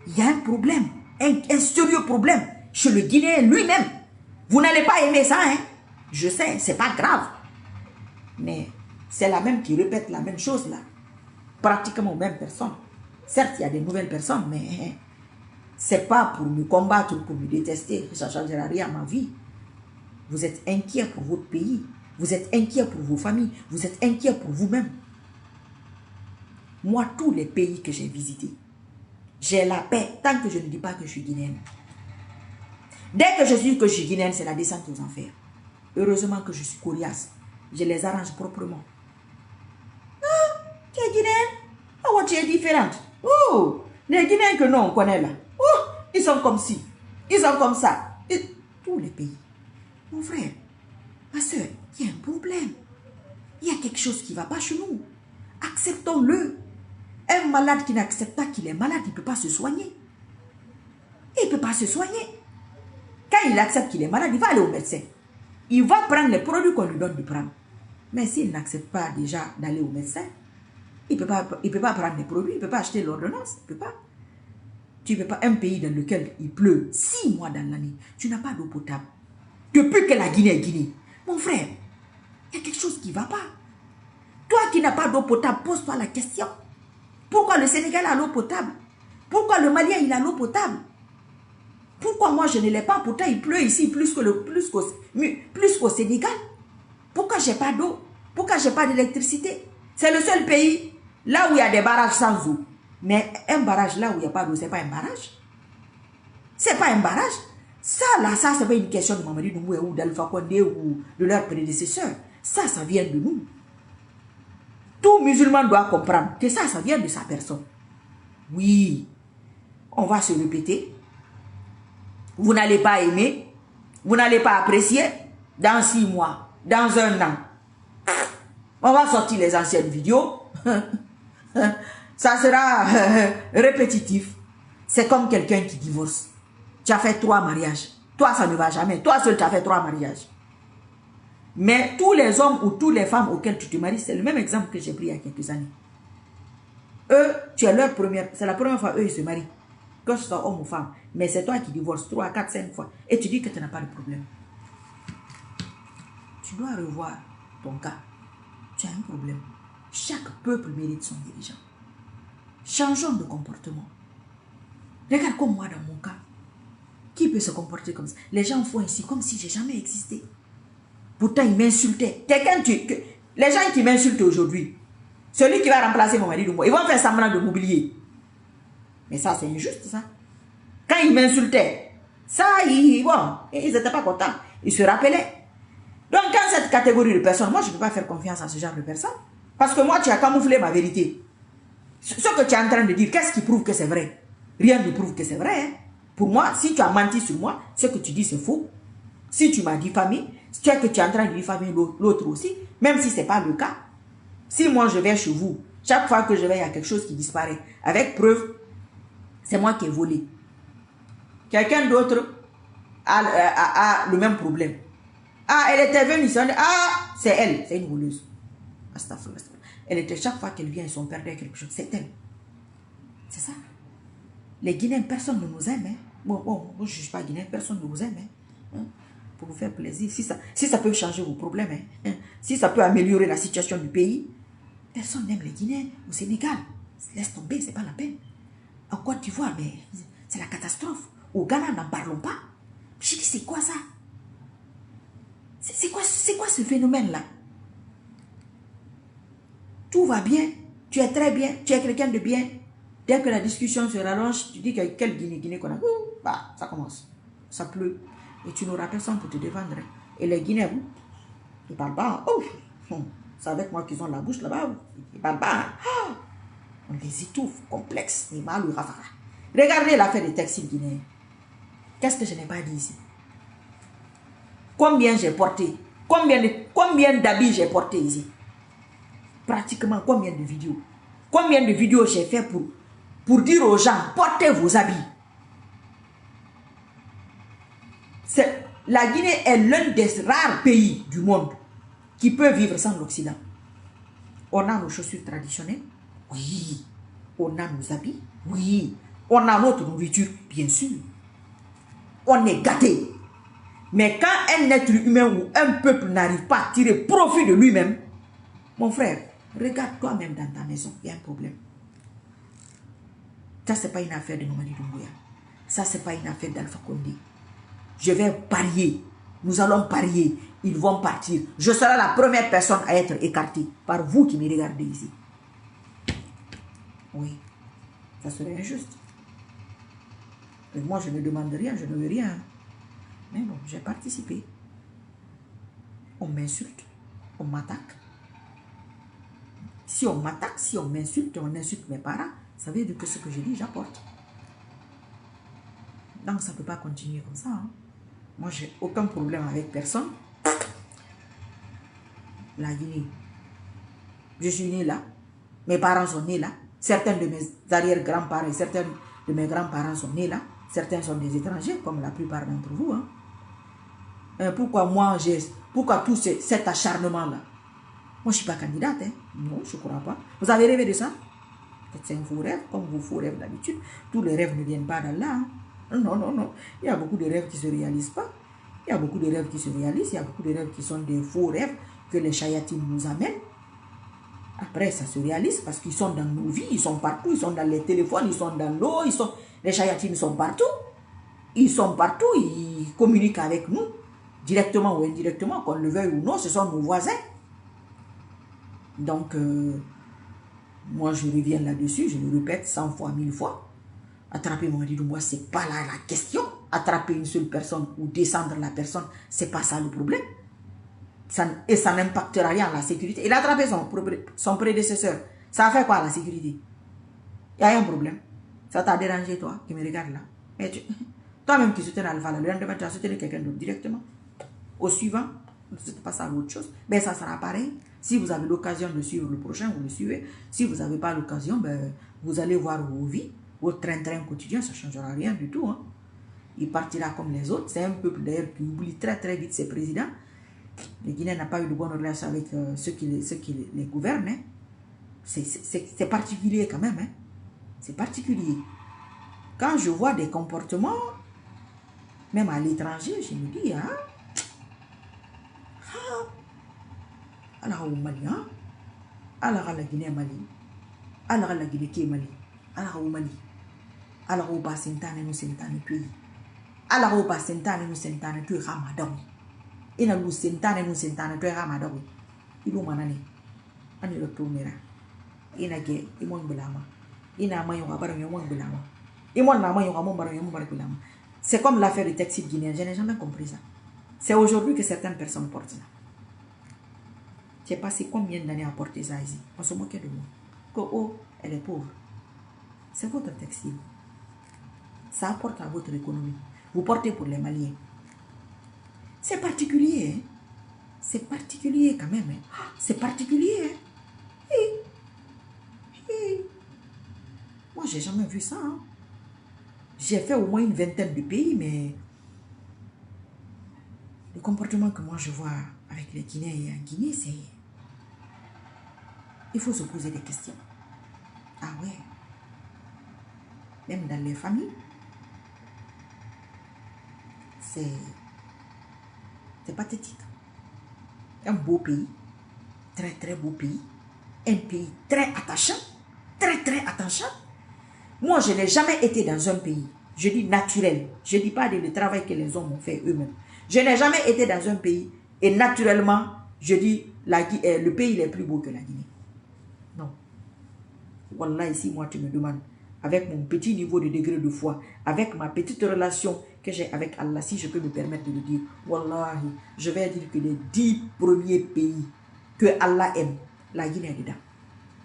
Il y a un problème. Un sérieux problème chez le Guinéen lui-même. Vous n'allez pas aimer ça, hein? Je sais, c'est pas grave. Mais c'est la même qui répète la même chose là. Pratiquement aux mêmes personnes. Certes, il y a des nouvelles personnes, mais c'est pas pour me combattre, pour me détester. Ça ne changera rien à ma vie. Vous êtes inquiet pour votre pays. Vous êtes inquiet pour vos familles. Vous êtes inquiet pour vous-même. Moi, tous les pays que j'ai visités, j'ai la paix tant que je ne dis pas que je suis guinéenne. Dès que je dis que je suis guinéenne, c'est la descente aux enfers. Heureusement que je suis coriace. Je les arrange proprement. Ah, tu es guinéenne? Oh, tu es différente. Oh, les Guinéens que nous on connaît là. Oh, ils sont comme ci. Ils sont comme ça. Et tous les pays. Mon frère, ma soeur, il y a un problème. Il y a quelque chose qui ne va pas chez nous. Acceptons-le. Un malade qui n'accepte pas qu'il est malade, il ne peut pas se soigner. Il ne peut pas se soigner. Quand il accepte qu'il est malade, il va aller au médecin. Il va prendre les produits qu'on lui donne de prendre. Mais s'il n'accepte pas déjà d'aller au médecin, il ne peut pas prendre les produits, il ne peut pas acheter l'ordonnance. Il ne peut pas. Tu ne peux pas. Un pays dans lequel il pleut 6 mois dans l'année, tu n'as pas d'eau potable. Depuis que la Guinée est Guinée. Mon frère, il y a quelque chose qui ne va pas. Toi qui n'as pas d'eau potable, pose-toi la question. Pourquoi le Sénégal a l'eau potable? Pourquoi le Malien il a l'eau potable? Pourquoi moi je ne l'ai pas? Pourtant il pleut ici plus qu'au Sénégal. Pourquoi j'ai pas d'eau? Pourquoi j'ai pas d'électricité? C'est le seul pays là où il y a des barrages sans eau. Mais un barrage là où il n'y a pas d'eau, c'est pas un barrage. C'est pas un barrage. Ça là, ça c'est pas une question de Mamadi Doumbouya ou d'Alpha Condé ou de leurs prédécesseurs. Ça vient de nous. Tout musulman doit comprendre que ça vient de sa personne. Oui, on va se répéter. Vous n'allez pas aimer, vous n'allez pas apprécier. Dans 6 mois, dans 1 an, on va sortir les anciennes vidéos. Ça sera répétitif. C'est comme quelqu'un qui divorce. Tu as fait 3 mariages. Toi, ça ne va jamais. Toi seul, tu as fait 3 mariages. Mais tous les hommes ou toutes les femmes auxquelles tu te maries, c'est le même exemple que j'ai pris il y a quelques années. Eux, tu es leur première, c'est la première fois eux ils se marient. Que ce soit homme ou femme. Mais c'est toi qui divorces 3, 4, 5 fois. Et tu dis que tu n'as pas de problème. Tu dois revoir ton cas. Tu as un problème. Chaque peuple mérite son dirigeant. Changeons de comportement. Regarde comme moi dans mon cas. Qui peut se comporter comme ça? Les gens font ici comme si j'ai jamais existé. Pourtant, ils m'insultaient. Les gens qui m'insultent aujourd'hui, celui qui va remplacer mon mari de moi, ils vont faire semblant de m'oublier. Mais ça, c'est injuste, ça. Quand ils m'insultaient, ça, ils n'étaient pas contents. Ils se rappelaient. Donc, quand cette catégorie de personnes, moi, je ne peux pas faire confiance à ce genre de personnes. Parce que moi, tu as camouflé ma vérité. Ce que tu es en train de dire, qu'est-ce qui prouve que c'est vrai? Rien ne prouve que c'est vrai. Hein? Pour moi, si tu as menti sur moi, ce que tu dis, c'est faux. Si tu m'as diffamé, tu es en train de diffamer l'autre aussi, même si ce n'est pas le cas. Si moi, je vais chez vous, chaque fois que je vais, il y a quelque chose qui disparaît. Avec preuve, c'est moi qui ai volé. Quelqu'un d'autre a le même problème. Ah, elle était venue ici. Ah, c'est elle. C'est une voleuse. Astafurlah. Elle était chaque fois qu'elle vient, ils sont perdus quelque chose. C'est elle. C'est ça. Les Guinéens, personne ne nous aime. Hein. Bon, moi, je ne juge pas Guinéen, personne ne vous aime. Hein. Pour vous faire plaisir. Si ça peut changer vos problèmes, hein. Si ça peut améliorer la situation du pays, personne n'aime les Guinéens au Sénégal. Laisse tomber, c'est pas la peine. En Côte d'Ivoire, mais c'est la catastrophe. Au Ghana, n'en parlons pas. Je dis, c'est quoi ça? C'est quoi ce phénomène-là? Tout va bien, tu es très bien, tu es quelqu'un de bien. Dès que la discussion se rallonge, tu dis que quel Guinée qu'on a. Bah, ça commence. Ça pleut. Et tu n'auras personne pour te défendre. Et les Guinéens, ils ne parlent pas. C'est avec moi qu'ils ont la bouche là-bas. Ils ne parlent pas. On les étouffe, complexe. Regardez l'affaire des textiles guinéens. Qu'est-ce que je n'ai pas dit ici? Combien j'ai porté? Combien d'habits j'ai porté ici? Pratiquement combien de vidéos? Combien de vidéos j'ai fait pour dire aux gens, portez vos habits? La Guinée est l'un des rares pays du monde qui peut vivre sans l'Occident. On a nos chaussures traditionnelles, oui. On a nos habits, oui. On a notre nourriture, bien sûr. On est gâtés. Mais quand un être humain ou un peuple n'arrive pas à tirer profit de lui-même, mon frère, regarde toi-même dans ta maison, il y a un problème. Ça, ce n'est pas une affaire de Mamadi Doumbouya. Ça, ce n'est pas une affaire d'Alpha Condé. Je vais parier. Nous allons parier. Ils vont partir. Je serai la première personne à être écartée par vous qui me regardez ici. Oui, ça serait injuste. Et moi, je ne demande rien, je ne veux rien. Mais bon, j'ai participé. On m'insulte, on m'attaque. Si on m'attaque, si on m'insulte, on insulte mes parents, ça veut dire que ce que je dis, j'apporte. Donc, ça ne peut pas continuer comme ça. Hein. Moi, j'ai aucun problème avec personne. La Guinée. Je suis né là. Mes parents sont nés là. Certains de mes arrière-grands-parents et certains de mes grands-parents sont nés là. Certains sont des étrangers, comme la plupart d'entre vous. Hein. Pourquoi moi, pourquoi tout cet acharnement-là? Moi, je ne suis pas candidate. Hein. Non, je ne crois pas. Vous avez rêvé de ça? Peut-être c'est un faux rêve, comme vos faux rêves d'habitude. Tous les rêves ne viennent pas d'Allah. Hein. Non, non, non. Il y a beaucoup de rêves qui ne se réalisent pas. Il y a beaucoup de rêves qui se réalisent. Il y a beaucoup de rêves qui sont des faux rêves que les chayatines nous amènent. Après, ça se réalise parce qu'ils sont dans nos vies, ils sont partout, ils sont dans les téléphones, ils sont dans l'eau, les chayatines sont partout. Ils sont partout, ils communiquent avec nous, directement ou indirectement, qu'on le veuille ou non, ce sont nos voisins. Donc, moi je reviens là-dessus, je le répète 100 fois, 1000 fois. Attraper Mamadi Doumbouya, ce n'est pas là la question. Attraper une seule personne ou descendre la personne, ce n'est pas ça le problème. Et ça n'impactera rien à la sécurité. Il a attrapé son prédécesseur. Ça a fait quoi à la sécurité? Il y a un problème. Ça t'a dérangé, toi, qui me regarde là. Mais toi-même qui soutiens Alpha, le lendemain, tu as soutenu quelqu'un d'autre directement. Au suivant, c'est pas ça l'autre chose. Ben, ça sera pareil. Si vous avez l'occasion de suivre le prochain, vous le suivez. Si vous n'avez pas l'occasion, ben, vous allez voir vos vies, votre train-train quotidien, ça ne changera rien du tout. Hein. Il partira comme les autres. C'est un peuple d'ailleurs qui oublie très très vite ses présidents. Le Guinée n'a pas eu de bonnes relations avec ceux qui les gouvernent. Hein. C'est particulier quand même. Hein. C'est particulier. Quand je vois des comportements, même à l'étranger, je me dis, alors au Mali, alors à la Guinée Mali, alors à la Guinée qui est Mali, alors au Mali, alors au Bas-Sentane nous sentane pays, alors au Bas-Sentane nous sentane tu Ramadan. Ina lu sentane nu sentane to Ramadan. Ilu manani. Ani le tomera. Ina ge imon belama. Ina mayo abara yo mon belama. Imon na mayo amon bara yo mon bara belama. C'est comme l'affaire du textile guinéen, je n'ai jamais compris ça. C'est aujourd'hui que certaines personnes portent ça. J'ai passé combien d'années à porter ça ici? On se moquait de moi. Que oh, elle est pauvre. C'est votre textile. Ça apporte à votre économie. Vous portez pour les Maliens. C'est particulier. Hein? C'est particulier quand même. Hein? C'est particulier. Hein? Moi, j'ai jamais vu ça. Hein? J'ai fait au moins une vingtaine de pays, mais le comportement que moi je vois avec les Guinéens et en Guinée, c'est... Il faut se poser des questions. Ah ouais. Même dans les familles, c'est pathétique. Un beau pays, très très beau pays, un pays très attachant, très attachant. Moi, je n'ai jamais été dans un pays, je dis naturel, je ne dis pas le travail que les hommes ont fait eux-mêmes. Je n'ai jamais été dans un pays et naturellement, je dis le pays est plus beau que la Guinée. Non. Wallah, ici, moi, tu me demandes, avec mon petit niveau de degré de foi, avec ma petite relation que j'ai avec Allah, si je peux me permettre de le dire, Wallah, je vais dire que les 10 premiers pays que Allah aime, la Guinée est dedans.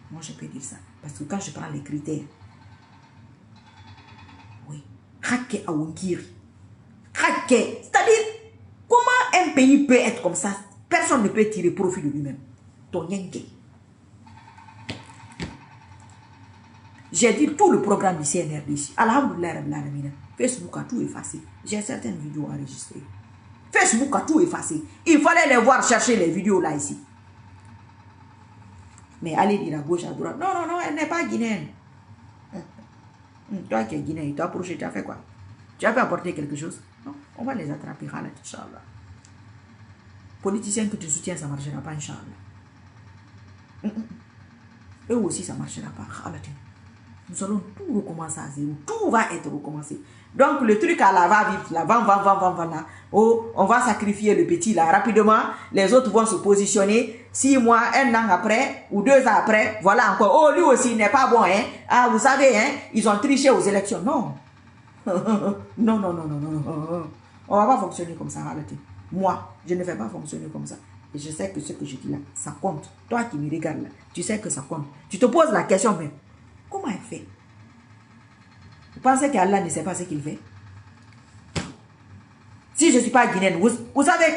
Moi, je peux dire ça. Parce que quand je prends les critères, oui, c'est-à-dire, comment un pays peut être comme ça? Personne ne peut tirer profit de lui-même. Ton yenke. J'ai dit tout le programme du CNRD ici. Alhamdulillah, Facebook a tout effacé. J'ai certaines vidéos enregistrées. Facebook a tout effacé. Il fallait les voir chercher les vidéos là ici. Mais allez dire à gauche, à droite. Non, non, non, elle n'est pas guinéenne. Toi qui es guinéen, il t'a approché, tu as fait quoi? Tu as pu apporter quelque chose? Non, on va les attraper, Inch'Allah. Politiciens que tu soutiens, ça ne marchera pas, Inch'Allah. Eux aussi, ça ne marchera pas. Nous allons tout recommencer à zéro. Tout va être recommencé. Donc, le truc à la va-vite, là, là. Oh, on va sacrifier le petit, là, rapidement. Les autres vont se positionner. 6 mois, 1 an après, ou 2 ans après, voilà encore. Oh, lui aussi, il n'est pas bon, hein. Ah, vous savez, hein, ils ont triché aux élections. Non. Non, non, non, non, non. On ne va pas fonctionner comme ça, arrêtez. Moi, je ne vais pas fonctionner comme ça. Et je sais que ce que je dis là, ça compte. Toi qui me regardes là, tu sais que ça compte. Tu te poses la question, mais comment elle fait? Vous pensez qu'Allah ne sait pas ce qu'il fait? Si je ne suis pas guinéenne, vous savez,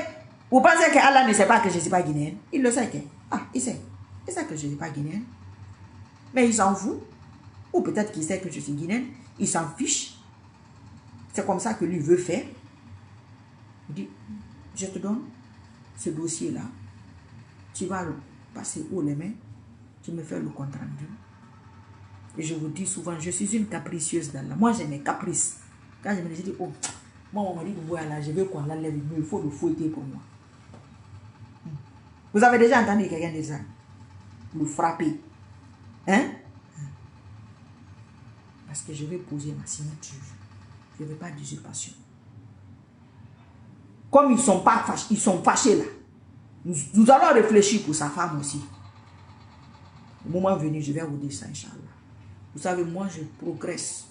vous pensez qu'Allah ne sait pas que je ne suis pas guinéenne? Il le sait que. Ah, il sait. Il sait que je ne suis pas guinéenne. Mais il s'en fout. Ou peut-être qu'il sait que je suis guinéenne. Il s'en fiche. C'est comme ça que lui veut faire. Il dit, je te donne ce dossier-là. Tu vas le passer haut les mains. Tu me fais le compte rendu. Et je vous dis souvent, je suis une capricieuse d'Allah. Moi, j'ai mes caprices. Quand je me dis, oh, moi, on m'a dit, voilà, je veux qu'on l'enlève, mais il faut le fouetter pour moi. Vous avez déjà entendu quelqu'un dire ça? Le frapper. Hein? Parce que je vais poser ma signature. Je ne veux pas d'usurpation. Comme ils sont fâchés là, nous allons réfléchir pour sa femme aussi. Au moment venu, je vais vous dire ça, Inch'Allah. Vous savez, moi, je progresse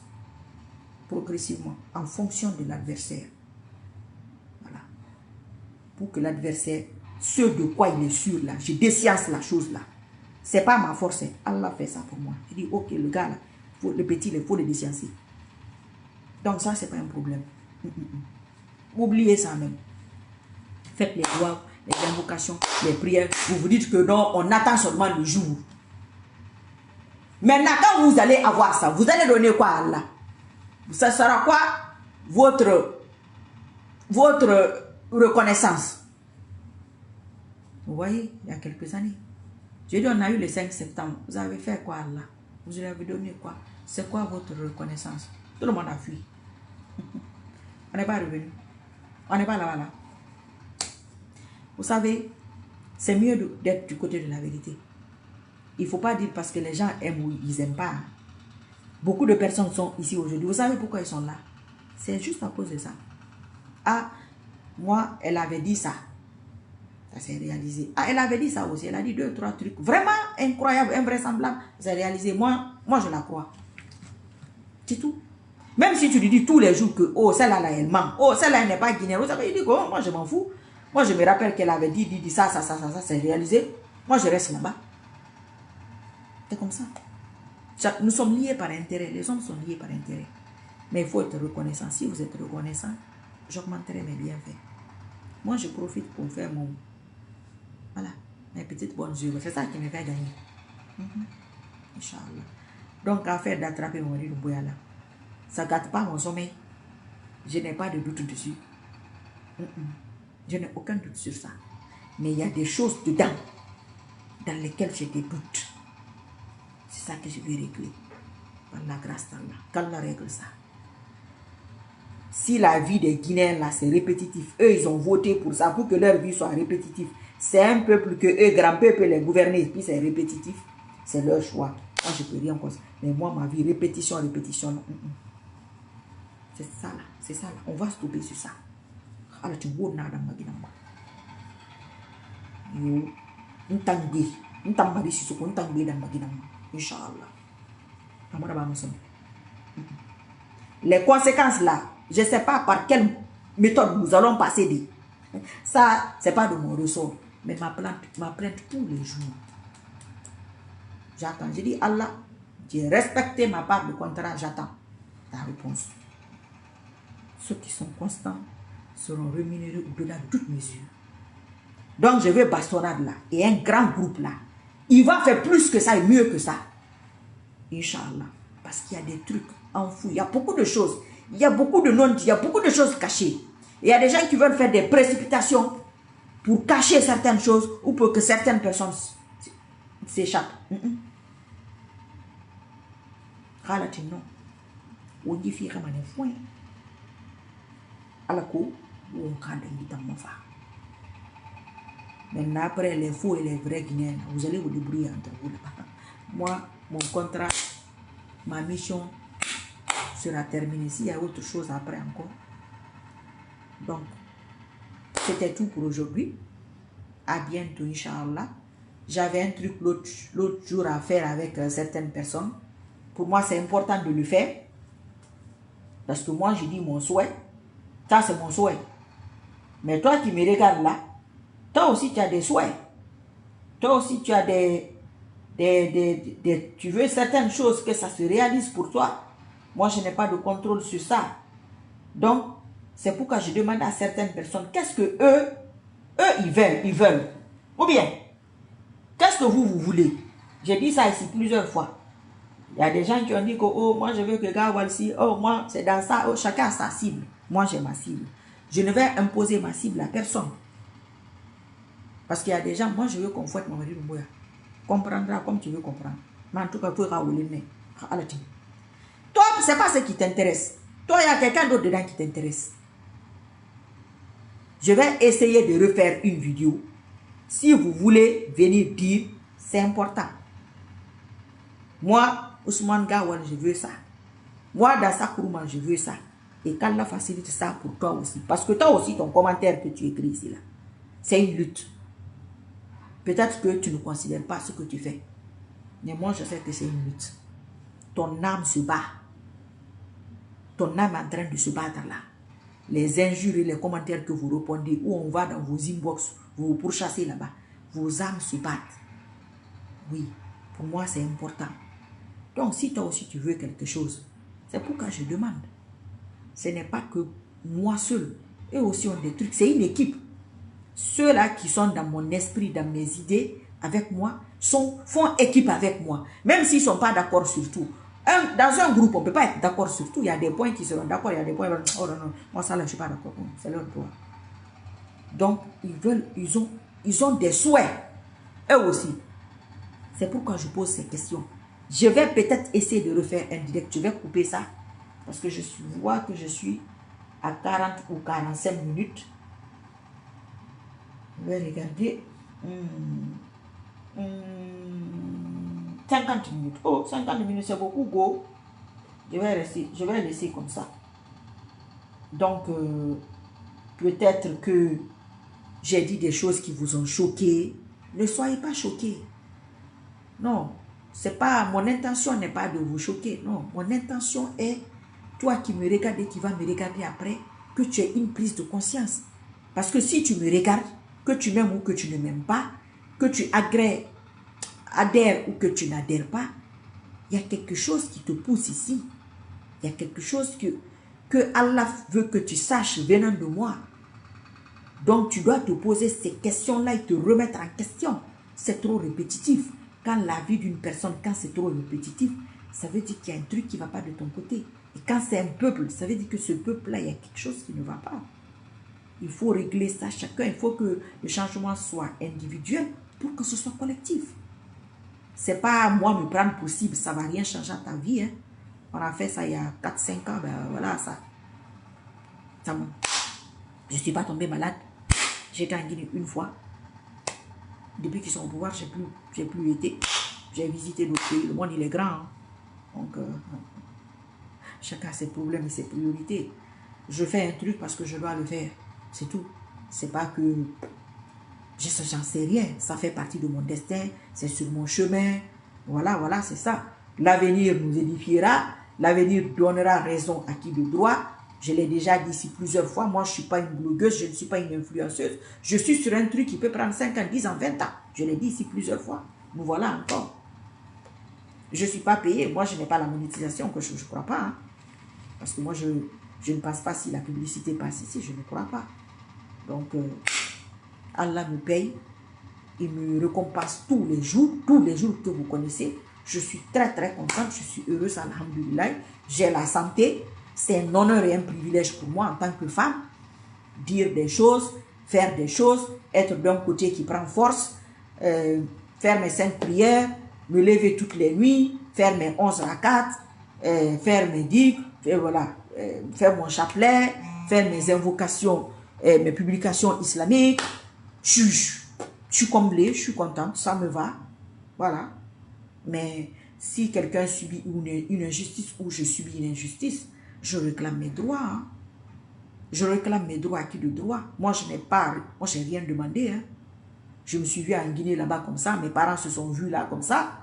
progressivement en fonction de l'adversaire. Voilà. Pour que l'adversaire, ce de quoi il est sûr là, je décience la chose là. C'est pas ma force, Allah fait ça pour moi. Il dit, ok, le gars là, le petit, il faut le déciencer. Donc ça, c'est pas un problème. Oubliez ça même. Faites les doigts, les invocations, les prières. Vous vous dites que non, on attend seulement le jour. Maintenant, quand vous allez avoir ça, vous allez donner quoi à Allah? Ça sera quoi votre reconnaissance? Vous voyez, il y a quelques années, j'ai dit, on a eu le 5 septembre. Vous avez fait quoi à Allah? Vous lui avez donné quoi? C'est quoi votre reconnaissance? Tout le monde a fui. On n'est pas revenu. On n'est pas là. Vous savez, c'est mieux d'être du côté de la vérité. Il ne faut pas dire parce que les gens aiment ou ils n'aiment pas. Beaucoup de personnes sont ici aujourd'hui. Vous savez pourquoi ils sont là? C'est juste à cause de ça. Ah, moi, elle avait dit ça. Ça s'est réalisé. Ah, elle avait dit ça aussi. Elle a dit 2, 3 trucs vraiment incroyables, invraisemblables. Ça s'est réalisé. Moi, je la crois. C'est tout. Même si tu lui dis tous les jours que, oh, celle-là, elle ment. Oh, celle-là, elle n'est pas guinéenne. Vous savez, il dit que, oh, moi, je m'en fous. Moi, je me rappelle qu'elle avait dit ça, c'est réalisé. Moi, je reste là-bas. C'est comme ça. Nous sommes liés par intérêt. Les hommes sont liés par intérêt. Mais il faut être reconnaissant. Si vous êtes reconnaissant, j'augmenterai mes bienfaits. Moi, je profite pour faire voilà, mes petites bonnes œuvres. C'est ça qui me fait gagner. Inch'Allah. Donc, affaire d'attraper mon mari de Boyala. ça ne gâte pas mon sommeil. Je n'ai pas de doute dessus. Je n'ai aucun doute sur ça. Mais il y a des choses dedans dans lesquelles j'ai des doutes. C'est ça que je vais régler. Par la grâce d'Allah. Qu'Allah règle ça. Si la vie des Guinéens là c'est répétitif, eux ils ont voté pour ça, pour que leur vie soit répétitive. C'est un peuple que eux, grand peuple, les gouverner, puis c'est répétitif. C'est leur choix. Moi je peux rien cause. Mais moi ma vie, répétition, répétition. C'est ça là. C'est ça là. On va stopper sur ça. Alors tu vois nada maginamba. Yo, ntangbi, ntambari si soko ntangbi dans maginamba. Inch'Allah. Les conséquences là, je ne sais pas par quelle méthode nous allons passer. Ça, ce n'est pas de mon ressort. Mais ma plainte tous les jours. J'attends. Je dis Allah, j'ai respecté ma part de contrat, j'attends ta réponse. Ceux qui sont constants seront rémunérés au-delà de toute mesure. Donc je veux bastonnade là. Et un grand groupe là. Il va faire plus que ça et mieux que ça. Inch'Allah. Parce qu'il y a des trucs enfouis. Il y a beaucoup de choses. Il y a beaucoup de non-dits. Il y a beaucoup de choses cachées. Et il y a des gens qui veulent faire des précipitations pour cacher certaines choses ou pour que certaines personnes s'échappent. Non. On dit qu'il y a des foins. Alors maintenant, après les faux et les vrais Guinéens, vous allez vous débrouiller entre vous. Moi, mon contrat, ma mission sera terminée. S'il y a autre chose après encore. Donc, c'était tout pour aujourd'hui. À bientôt, Inch'Allah. J'avais un truc l'autre jour à faire avec certaines personnes. Pour moi, c'est important de le faire. Parce que moi, je dis mon souhait. Ça, c'est mon souhait. Mais toi qui me regardes là, toi aussi, tu as des souhaits. Toi aussi, tu as tu veux certaines choses que ça se réalise pour toi. Moi, je n'ai pas de contrôle sur ça. Donc, c'est pourquoi je demande à certaines personnes, qu'est-ce que eux, ils veulent. Ou bien, qu'est-ce que vous voulez. J'ai dit ça ici plusieurs fois. Il y a des gens qui ont dit que, oh, moi, je veux que Gawalsi, oh, moi, c'est dans ça, oh, chacun a sa cible. Moi, j'ai ma cible. Je ne vais imposer ma cible à personne. Parce qu'il y a des gens, moi, je veux qu'on fouette mon mari de Mboya. Comprendra comme tu veux comprendre. Mais en tout cas, il faut rouler. Toi, ce n'est pas ce qui t'intéresse. Toi, il y a quelqu'un d'autre dedans qui t'intéresse. Je vais essayer de refaire une vidéo. Si vous voulez venir dire, c'est important. Moi, Ousmane Gawal, je veux ça. Moi, dans sa Kourouman, je veux ça. Et qu'Allah facilite ça pour toi aussi. Parce que toi aussi, ton commentaire que tu écris ici, là, c'est une lutte. Peut-être que tu ne considères pas ce que tu fais. Mais moi, je sais que c'est une lutte. Ton âme se bat. Ton âme est en train de se battre là. Les injures et les commentaires que vous répondez, où on va dans vos inbox, vous vous pourchassez là-bas. Vos âmes se battent. Oui, pour moi, c'est important. Donc, si toi aussi tu veux quelque chose, c'est pourquoi je demande. Ce n'est pas que moi seul. Eux aussi ont des trucs. C'est une équipe. Ceux-là qui sont dans mon esprit, dans mes idées, avec moi, font équipe avec moi. Même s'ils ne sont pas d'accord sur tout. Dans un groupe, on ne peut pas être d'accord sur tout. Il y a des points qui seront d'accord, il y a des points qui vont dire, oh non, moi ça là, je ne suis pas d'accord. C'est leur droit. Donc, ils ont des souhaits. Eux aussi. C'est pourquoi je pose ces questions. Je vais peut-être essayer de refaire un direct. Je vais couper ça. Parce que je vois que je suis à 40 ou 45 minutes. Je vais regarder. 50 minutes. Oh, 50 minutes, c'est beaucoup, go. Je vais laisser comme ça. Donc, peut-être que j'ai dit des choses qui vous ont choqué. Ne soyez pas choqués. Non, c'est pas, mon intention n'est pas de vous choquer. Non, mon intention est, toi qui me regardes et qui vas me regarder après, que tu aies une prise de conscience. Parce que si tu me regardes, que tu m'aimes ou que tu ne m'aimes pas, que tu adhères ou que tu n'adhères pas, il y a quelque chose qui te pousse ici. Il y a quelque chose que Allah veut que tu saches venant de moi. Donc tu dois te poser ces questions-là et te remettre en question. C'est trop répétitif. Quand la vie d'une personne, quand c'est trop répétitif, ça veut dire qu'il y a un truc qui ne va pas de ton côté. Et quand c'est un peuple, ça veut dire que ce peuple-là, il y a quelque chose qui ne va pas. Il faut régler ça chacun. Il faut que le changement soit individuel pour que ce soit collectif. C'est pas moi me prendre pour cible, ça va rien changer à ta vie. Hein. On a fait ça il y a 4-5 ans, ben voilà ça. Je ne suis pas tombée malade. J'ai été en Guinée une fois. Depuis qu'ils sont au pouvoir, j'ai plus été. J'ai visité d'autres pays. Le monde, il est grand. Hein. Donc, chacun a ses problèmes et ses priorités. Je fais un truc parce que je dois le faire. C'est tout. C'est pas que j'en sais rien. Ça fait partie de mon destin. C'est sur mon chemin. Voilà, c'est ça. L'avenir nous édifiera. L'avenir donnera raison à qui de droit. Je l'ai déjà dit ici plusieurs fois. Moi, je ne suis pas une blogueuse. Je ne suis pas une influenceuse. Je suis sur un truc qui peut prendre 5 ans, 10 ans, 20 ans. Je l'ai dit ici plusieurs fois. Nous voilà encore. Je ne suis pas payée. Moi, je n'ai pas la monétisation que je ne crois pas. Hein. Parce que moi, je ne passe pas si la publicité passe ici. Je ne crois pas. Donc, Allah me paye. Il me récompense tous les jours que vous connaissez. Je suis très, très contente. Je suis heureuse, alhamdoulilah. J'ai la santé. C'est un honneur et un privilège pour moi en tant que femme. Dire des choses, faire des choses, être d'un côté qui prend force, faire mes 5 prières, me lever toutes les nuits, faire mes 11 rakats, faire mes digues, voilà, faire mon chapelet, faire mes invocations, mes publications islamiques. Je suis comblée, je suis contente, ça me va. Voilà. Mais si quelqu'un subit une injustice ou je subis une injustice, je réclame mes droits. Hein. Je réclame mes droits à qui de droit. Moi, je n'ai rien demandé. Hein. Je me suis vue en Guinée là-bas comme ça. Mes parents se sont vus là comme ça.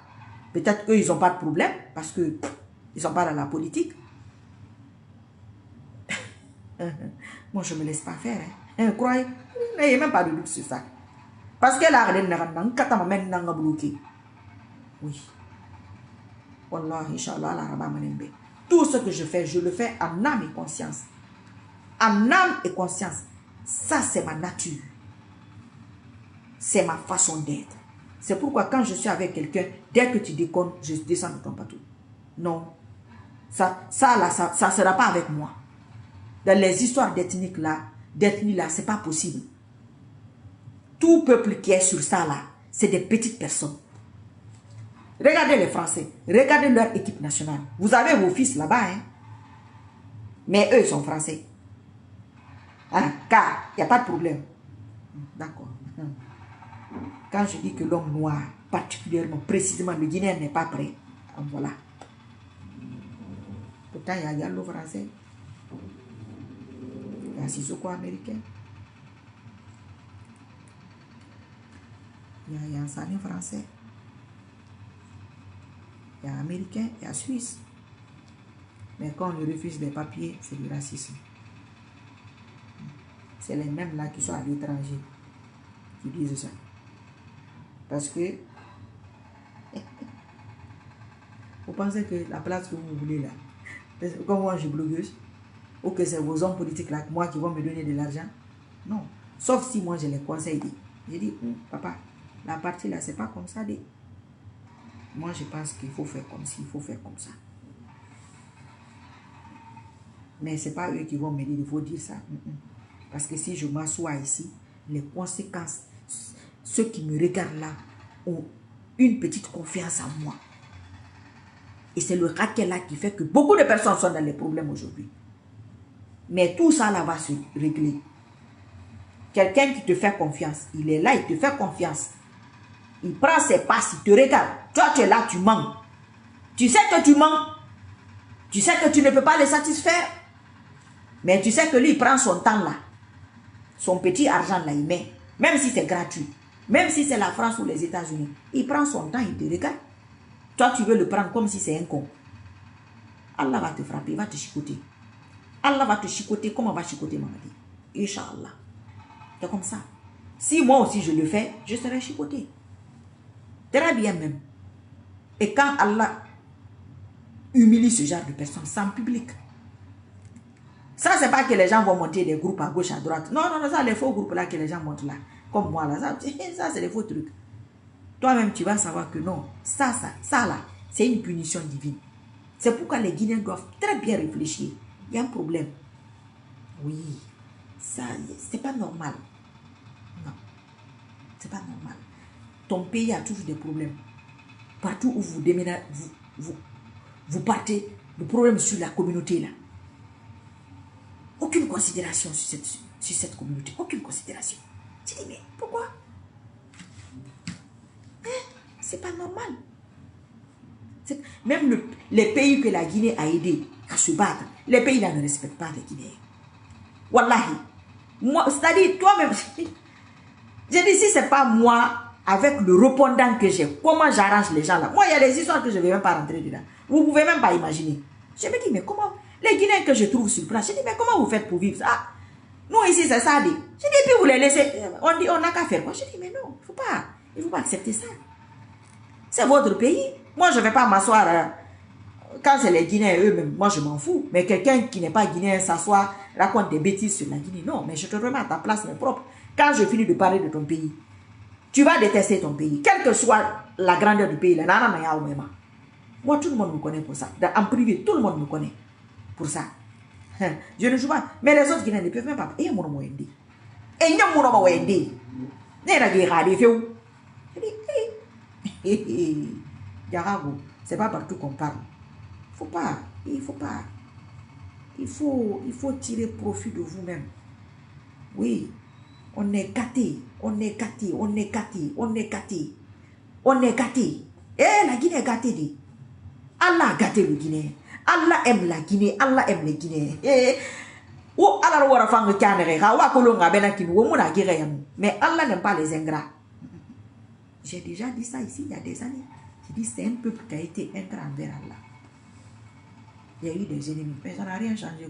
Peut-être eux, ils n'ont pas de problème parce qu'ils ne sont pas dans la politique. Moi, je ne me laisse pas faire. Hein. Croyez, il n'y a même pas de doute sur ça. Parce que là, oui. Wallah, Inch'Allah, la Rabba Manembe. Tout ce que je fais, je le fais en âme et conscience. En âme et conscience. Ça, c'est ma nature. C'est ma façon d'être. C'est pourquoi quand je suis avec quelqu'un, dès que tu déconnes, je descends de ton bateau. Non. Ça ne sera pas avec moi. Dans les histoires d'ethnie là, c'est pas possible. Tout peuple qui est sur ça là, c'est des petites personnes. Regardez les Français, regardez leur équipe nationale. Vous avez vos fils là-bas, hein? Mais eux, ils sont Français. Hein? Car il n'y a pas de problème. D'accord. Quand je dis que l'homme noir, particulièrement, précisément, le Guinéen n'est pas prêt, voilà. Pourtant, il y a Yallo français. Il y a Sissoko américain. Il y a Ansani français. Il y a américain, il y a suisse. Mais quand on lui refuse des papiers, c'est du racisme. C'est les mêmes là qui sont à l'étranger qui disent ça. Parce que vous pensez que la place que vous voulez là, comme moi je suis blogueuse, ou que c'est vos hommes politiques là, moi qui vont me donner de l'argent. Non. Sauf si moi je les conseille. Je dis, papa, la partie là, c'est pas comme ça. Moi, je pense qu'il faut faire comme ci, il faut faire comme ça. Mais ce n'est pas eux qui vont me dire, il faut dire ça. Parce que si je m'assois ici, les conséquences, ceux qui me regardent là, ont une petite confiance en moi. Et c'est le racket là qui fait que beaucoup de personnes sont dans les problèmes aujourd'hui. Mais tout ça là va se régler. Quelqu'un qui te fait confiance, il est là, il te fait confiance. Il prend ses passes, il te regarde. Toi, tu es là, tu mens. Tu sais que tu mens. Tu sais que tu ne peux pas le satisfaire. Mais tu sais que lui, il prend son temps là. Son petit argent là, il met. Même si c'est gratuit. Même si c'est la France ou les États-Unis. Il prend son temps, il te regarde. Toi, tu veux le prendre comme si c'est un con. Allah va te frapper, il va te chicoter. Allah va te chicoter comme on va chicoter Mamadi. Inch'Allah. C'est comme ça. Si moi aussi je le fais, je serai chicoté. Très bien même. Et quand Allah humilie ce genre de personnes, c'est en public. Ça, c'est pas que les gens vont monter des groupes à gauche, à droite. Non, non, non, ça, les faux groupes là que les gens montent là. Comme moi là, ça c'est des faux trucs. Toi-même, tu vas savoir que non, ça là, c'est une punition divine. C'est pourquoi les Guinéens doivent très bien réfléchir. Il y a un problème. Oui, ça, c'est pas normal. Non, c'est pas normal. Ton pays a toujours des problèmes. Partout où vous déménagez, vous partez, le problème sur la communauté là. Aucune considération sur cette communauté. Aucune considération. Tu dis, mais pourquoi? Hein? C'est pas normal. Même les pays que la Guinée a aidé à se battre, les pays là ne respectent pas les Guinéens. Wallahi. Moi, c'est-à-dire, toi-même, je dis, si c'est pas moi, avec le répondant que j'ai, comment j'arrange les gens là? Moi, il y a des histoires que je ne vais même pas rentrer dedans. Vous ne pouvez même pas imaginer. Je me dis, mais comment? Les Guinéens que je trouve sur place, je dis, mais comment vous faites pour vivre ça? Nous, ici, c'est ça. Je dis, puis vous les laissez. On dit, on n'a qu'à faire quoi? Je dis, mais non, il ne faut pas accepter ça. C'est votre pays. Moi, je ne vais pas m'asseoir. Quand c'est les Guinéens eux-mêmes, moi, je m'en fous. Mais quelqu'un qui n'est pas Guinéen s'assoit, raconte des bêtises sur la Guinée. Non, mais je te remets à ta place, mais propre. Quand je finis de parler de ton pays, tu vas détester ton pays. Quelle que soit la grandeur du pays, moi, tout le monde me connaît pour ça. En privé, tout le monde me connaît pour ça. Je ne joue pas. Mais les autres Guinéens ne peuvent même pas. Et il y a mon nom. Et il y a mon nom. Et il y a c'est pas partout qu'on parle. Il faut tirer profit de vous-même. Oui, on est gâté. Eh, la Guinée est gâtée. Allah a gâté le Guinéen. Allah aime la Guinée. Allah aime les Guinéens. Mais Allah n'aime pas les ingrats. J'ai déjà dit ça ici il y a des années. J'ai dit c'est un peuple qui a été ingrat envers Allah. Il y a eu des ennemis, mais ça n'a rien changé.